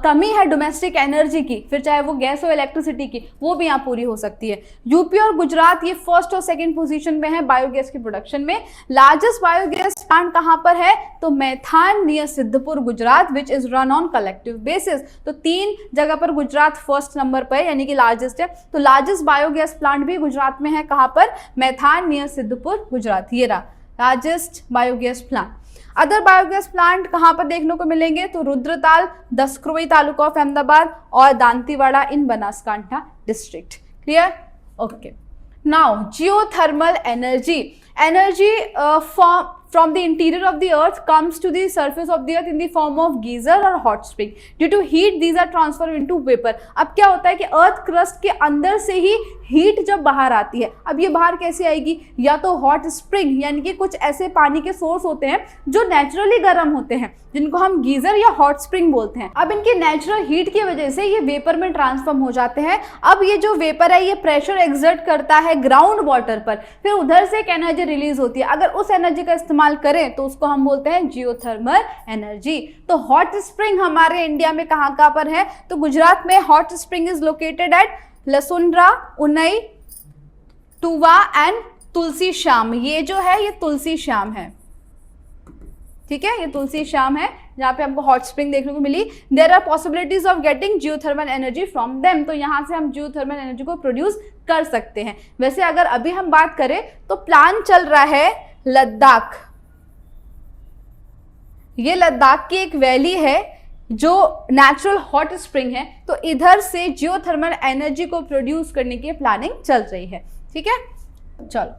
कमी है डोमेस्टिक एनर्जी की, फिर चाहे वो गैस हो इलेक्ट्रिसिटी की, वो भी यहाँ पूरी हो सकती है। यूपी और गुजरात ये फर्स्ट और सेकेंड पोजिशन में है बायोगैस की प्रोडक्शन में। लार्जेस्ट बायोगैस प्लांट कहाँ पर है? तो Methan near Sidhpur Gujarat, which is run on collective basis. तो 3 जगह पर गुजरात फर्स्ट नंबर पर यानी कि लार्जेस्ट है। तो लार्जेस्ट बायोगैस प्लांट भी गुजरात में है, कहां पर? मैथान नियर सिद्धपुर गुजरात, ये रहा largest biogas plant. Other biogas plant कहां पर देखने को मिलेंगे? तो रुद्रताल, दसक्रोई तालुका ऑफ अहमदाबाद, और Dantiwada in Banaskantha district. Clear? Okay. Now geothermal energy, energy from the interior of the earth comes to the surface of the earth in the form of geyser or hot spring. Due to heat these are transformed into vapor. अब क्या होता है कि earth crust के अंदर से ही heat जब बाहर आती है, अब ये बाहर कैसे आएगी? या तो हॉट स्प्रिंग यानी कि कुछ ऐसे पानी के सोर्स होते हैं जो नेचुरली गर्म होते हैं, जिनको हम गीजर या हॉट स्प्रिंग बोलते हैं। अब इनकी नेचुरल हीट की वजह से ये वेपर में ट्रांसफॉर्म हो जाते हैं। अब ये जो वेपर है ये प्रेशर एक्सर्ट करता है ग्राउंड वाटर पर, फिर उधर से एक एनर्जी रिलीज होती है। अगर उस एनर्जी का इस्तेमाल करें तो उसको हम बोलते हैं जियोथर्मल एनर्जी। तो हॉट स्प्रिंग हमारे इंडिया में कहाँ कहाँ पर है? तो गुजरात में hot spring is located at Lasundra, Unai, Tuwa and Tulsi Shyam. ये जो है ये तुलसी श्याम है, ठीक है, ये तुलसी श्याम है जहाँ पे हमको हॉट स्प्रिंग देखने को मिली। There are possibilities of getting geothermal energy from them, तो यहाँ से हम जियोथर्मल एनर्जी को प्रोड्यूस कर सकते हैं। वैसे अगर अभी हम बात करें तो प्लान चल रहा है लद्दाख, ये लद्दाख की एक वैली है जो नेचुरल हॉट स्प्रिंग है, तो इधर से जियोथर्मल एनर्जी को प्रोड्यूस करने की प्लानिंग चल रही है। ठीक है, चलो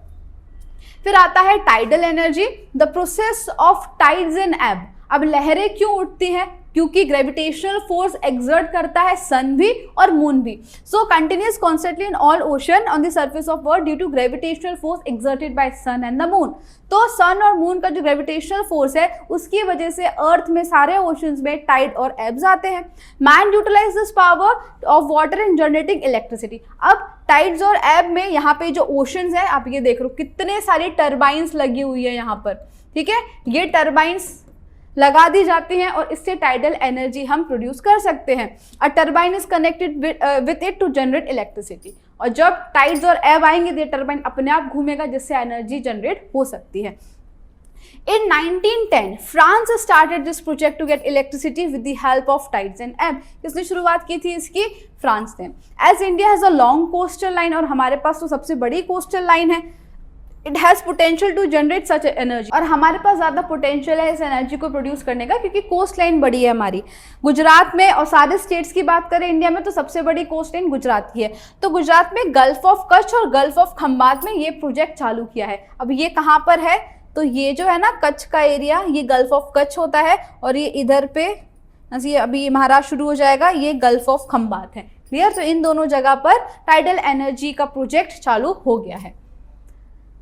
फिर आता है tidal energy, the process of tides in ebb. अब लहरें क्यों उठती हैं? क्योंकि ग्रेविटेशनल फोर्स एक्सर्ट करता है सन भी और मून भी। So continuous constantly in all ocean on the surface of earth due to gravitational force exerted by sun and the moon. तो सन और मून का जो ग्रेविटेशनल फोर्स है उसकी वजह से अर्थ में सारे ओशंस में टाइड और एब्स आते हैं। Man utilize this power of water in generating electricity. अब टाइड्स और एब में यहाँ पे जो ओशंस है, आप ये देख रहे हो कितने सारी टर्बाइंस लगी हुई है यहाँ पर, ठीक है, ये टर्बाइंस लगा दी जाती हैं और इससे टाइडल एनर्जी हम प्रोड्यूस कर सकते हैं। A turbine is connected with it to generate electricity, और जब टाइड्स और एब आएंगे तो टर्बाइन अपने आप घूमेगा जिससे एनर्जी जनरेट हो सकती है। In 1910, France started this project to get electricity with the help of tides and ebb. किसने शुरुआत की थी इसकी? फ्रांस ने। As India has a long coastal line, और हमारे पास तो सबसे बड़ी कोस्टल लाइन है, it has potential to generate such energy, और हमारे पास ज़्यादा पोटेंशियल है इस एनर्जी को प्रोड्यूस करने का क्योंकि कोस्ट लाइन बड़ी है हमारी। गुजरात में और सारे स्टेट्स की बात करें इंडिया में तो सबसे बड़ी कोस्ट लाइन गुजरात की है। तो गुजरात में गल्फ ऑफ कच्छ और गल्फ ऑफ खंबात में ये प्रोजेक्ट चालू किया है। अब ये कहाँ पर है? तो ये जो है ना कच्छ का एरिया, ये गल्फ ऑफ कच्छ होता है, और ये इधर पे ये अभी महाराष्ट्र शुरू हो जाएगा, ये गल्फ ऑफ खंबात है। क्लियर? तो इन दोनों जगह पर टाइडल एनर्जी का प्रोजेक्ट चालू हो गया है।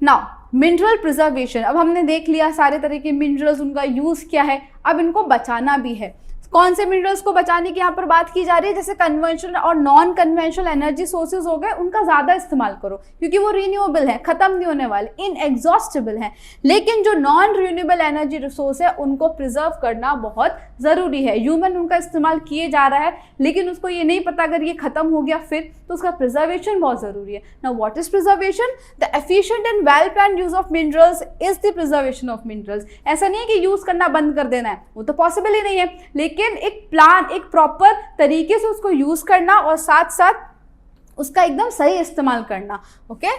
नाउ मिनरल प्रिजर्वेशन, अब हमने देख लिया सारे तरह के मिनरल्स, उनका यूज क्या है, अब इनको बचाना भी है। कौन से मिनरल्स को बचाने की यहाँ पर बात की जा रही है? जैसे कन्वेंशनल और नॉन कन्वेंशनल एनर्जी सोर्सेज हो गए, उनका ज्यादा इस्तेमाल करो क्योंकि वो रिन्यूएबल है, खत्म नहीं होने वाले, इनएग्जॉस्टेबल है। लेकिन जो नॉन रिन्यूएबल एनर्जी रिसोर्स है उनको प्रिजर्व करना बहुत जरूरी है। ह्यूमन उनका इस्तेमाल किए जा रहा है लेकिन उसको ये नहीं पता अगर ये खत्म हो गया फिर, तो उसका प्रिजर्वेशन बहुत जरूरी है। Now what is preservation? The efficient and well planned use of minerals is the preservation of minerals. ऐसा नहीं है कि यूज करना बंद कर देना है, वो तो पॉसिबल ही नहीं है, लेकिन एक प्लान, एक प्रॉपर तरीके से उसको यूज करना और साथ साथ उसका एकदम सही इस्तेमाल करना। ओके,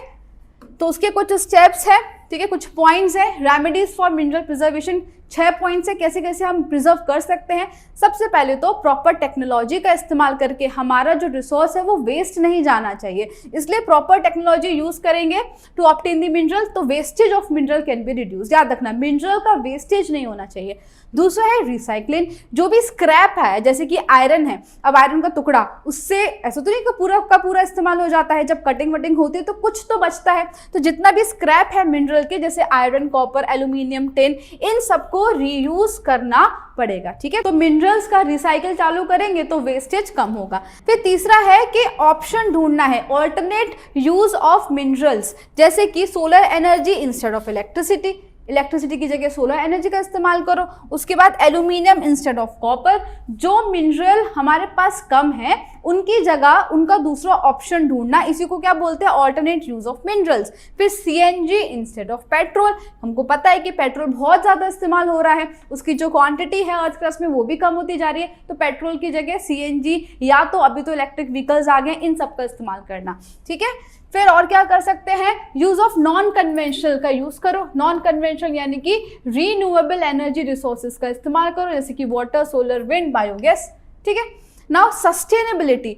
तो उसके कुछ स्टेप्स है, ठीक है, कुछ पॉइंट्स है। Remedies for mineral preservation 6 points है, कैसे कैसे हम प्रिजर्व कर सकते हैं। सबसे पहले तो प्रॉपर टेक्नोलॉजी का इस्तेमाल करके हमारा जो रिसोर्स है वो वेस्ट नहीं जाना चाहिए, इसलिए प्रॉपर टेक्नोलॉजी यूज करेंगे टू ऑब्टेन द मिनरल, तो wastage of mineral can be reduce. याद रखना, मिनरल का वेस्टेज नहीं होना चाहिए। दूसरा है रिसाइक्लिंग, जो भी स्क्रैप है जैसे कि आयरन है, अब आयरन का टुकड़ा, उससे ऐसा तो नहीं कि पूरा का पूरा इस्तेमाल हो जाता है, जब कटिंग वटिंग होती है तो कुछ तो बचता है, तो जितना भी स्क्रैप है मिनरल के जैसे आयरन, कॉपर, एल्यूमिनियम, टिन, इन सबको रीयूज करना पड़ेगा, ठीक है। तो मिनरल्स का रिसाइकिल चालू करेंगे तो वेस्टेज कम होगा। फिर तीसरा है कि ऑप्शन ढूंढना है, ऑल्टरनेट यूज ऑफ मिनरल्स, जैसे कि solar energy instead of electricity, electricity की जगह सोलर एनर्जी का इस्तेमाल करो। उसके बाद एल्यूमिनियम इंस्टेड ऑफ कॉपर, जो मिनरल हमारे पास कम है उनकी जगह उनका दूसरा ऑप्शन ढूंढना, इसी को क्या बोलते हैं, ऑल्टरनेट यूज ऑफ मिनरल्स। फिर सीएनजी इंस्टेड ऑफ पेट्रोल, हमको पता है कि पेट्रोल बहुत ज्यादा इस्तेमाल हो रहा है, उसकी जो क्वांटिटी है अर्थ क्रस्ट में वो भी कम होती जा रही है, तो पेट्रोल की जगह सीएनजी या तो अभी तो इलेक्ट्रिक व्हीकल्स आ गए, इन सब का इस्तेमाल करना, ठीक है। फिर और क्या कर सकते हैं, यूज ऑफ नॉन कन्वेंशनल का यूज करो। नॉन कन्वेंशनल यानी कि रीन्यूएबल एनर्जी रिसोर्सेज का इस्तेमाल करो, जैसे कि वाटर, सोलर, विंड, बायोगैस, ठीक है। Now sustainability,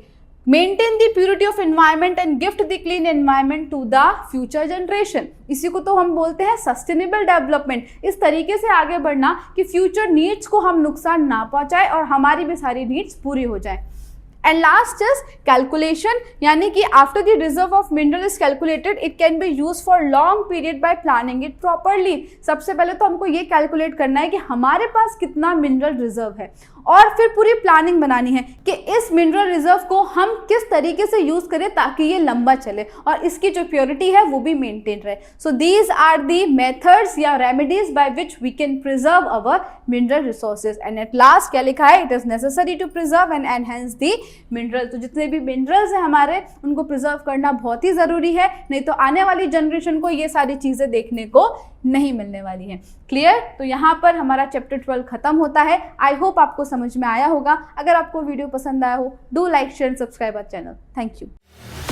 maintain the purity of environment and gift the clean environment to the future generation, इसी को तो हम बोलते हैं सस्टेनेबल डेवलपमेंट। इस तरीके से आगे बढ़ना कि फ्यूचर नीड्स को हम नुकसान ना पहुंचाए और हमारी भी सारी नीड्स पूरी हो जाए। एंड लास्ट इज कैलकुलेशन, यानी कि after the reserve of mineral is calculated it can be use for long period by planning it properly. सबसे पहले तो हमको ये कैलकुलेट करना है कि हमारे पास कितना मिनरल रिजर्व है, और फिर पूरी प्लानिंग बनानी है कि इस मिनरल रिजर्व को हम किस तरीके से यूज करें ताकि ये लंबा चले और इसकी जो प्योरिटी है वो भी मेंटेन रहे। So these are the methods या remedies by which we can preserve our mineral resources. And at last क्या लिखा है, it is necessary to preserve and enhance the mineral. तो जितने भी मिनरल्स हैं हमारे उनको प्रिजर्व करना बहुत ही जरूरी है, नहीं तो आने वाली जनरेशन को ये सारी चीजें देखने को नहीं मिलने वाली है। क्लियर? तो यहाँ पर हमारा चैप्टर 12 खत्म होता है। आई होप आपको समझ में आया होगा। अगर आपको वीडियो पसंद आया हो, do like, share, subscribe our channel. Thank you.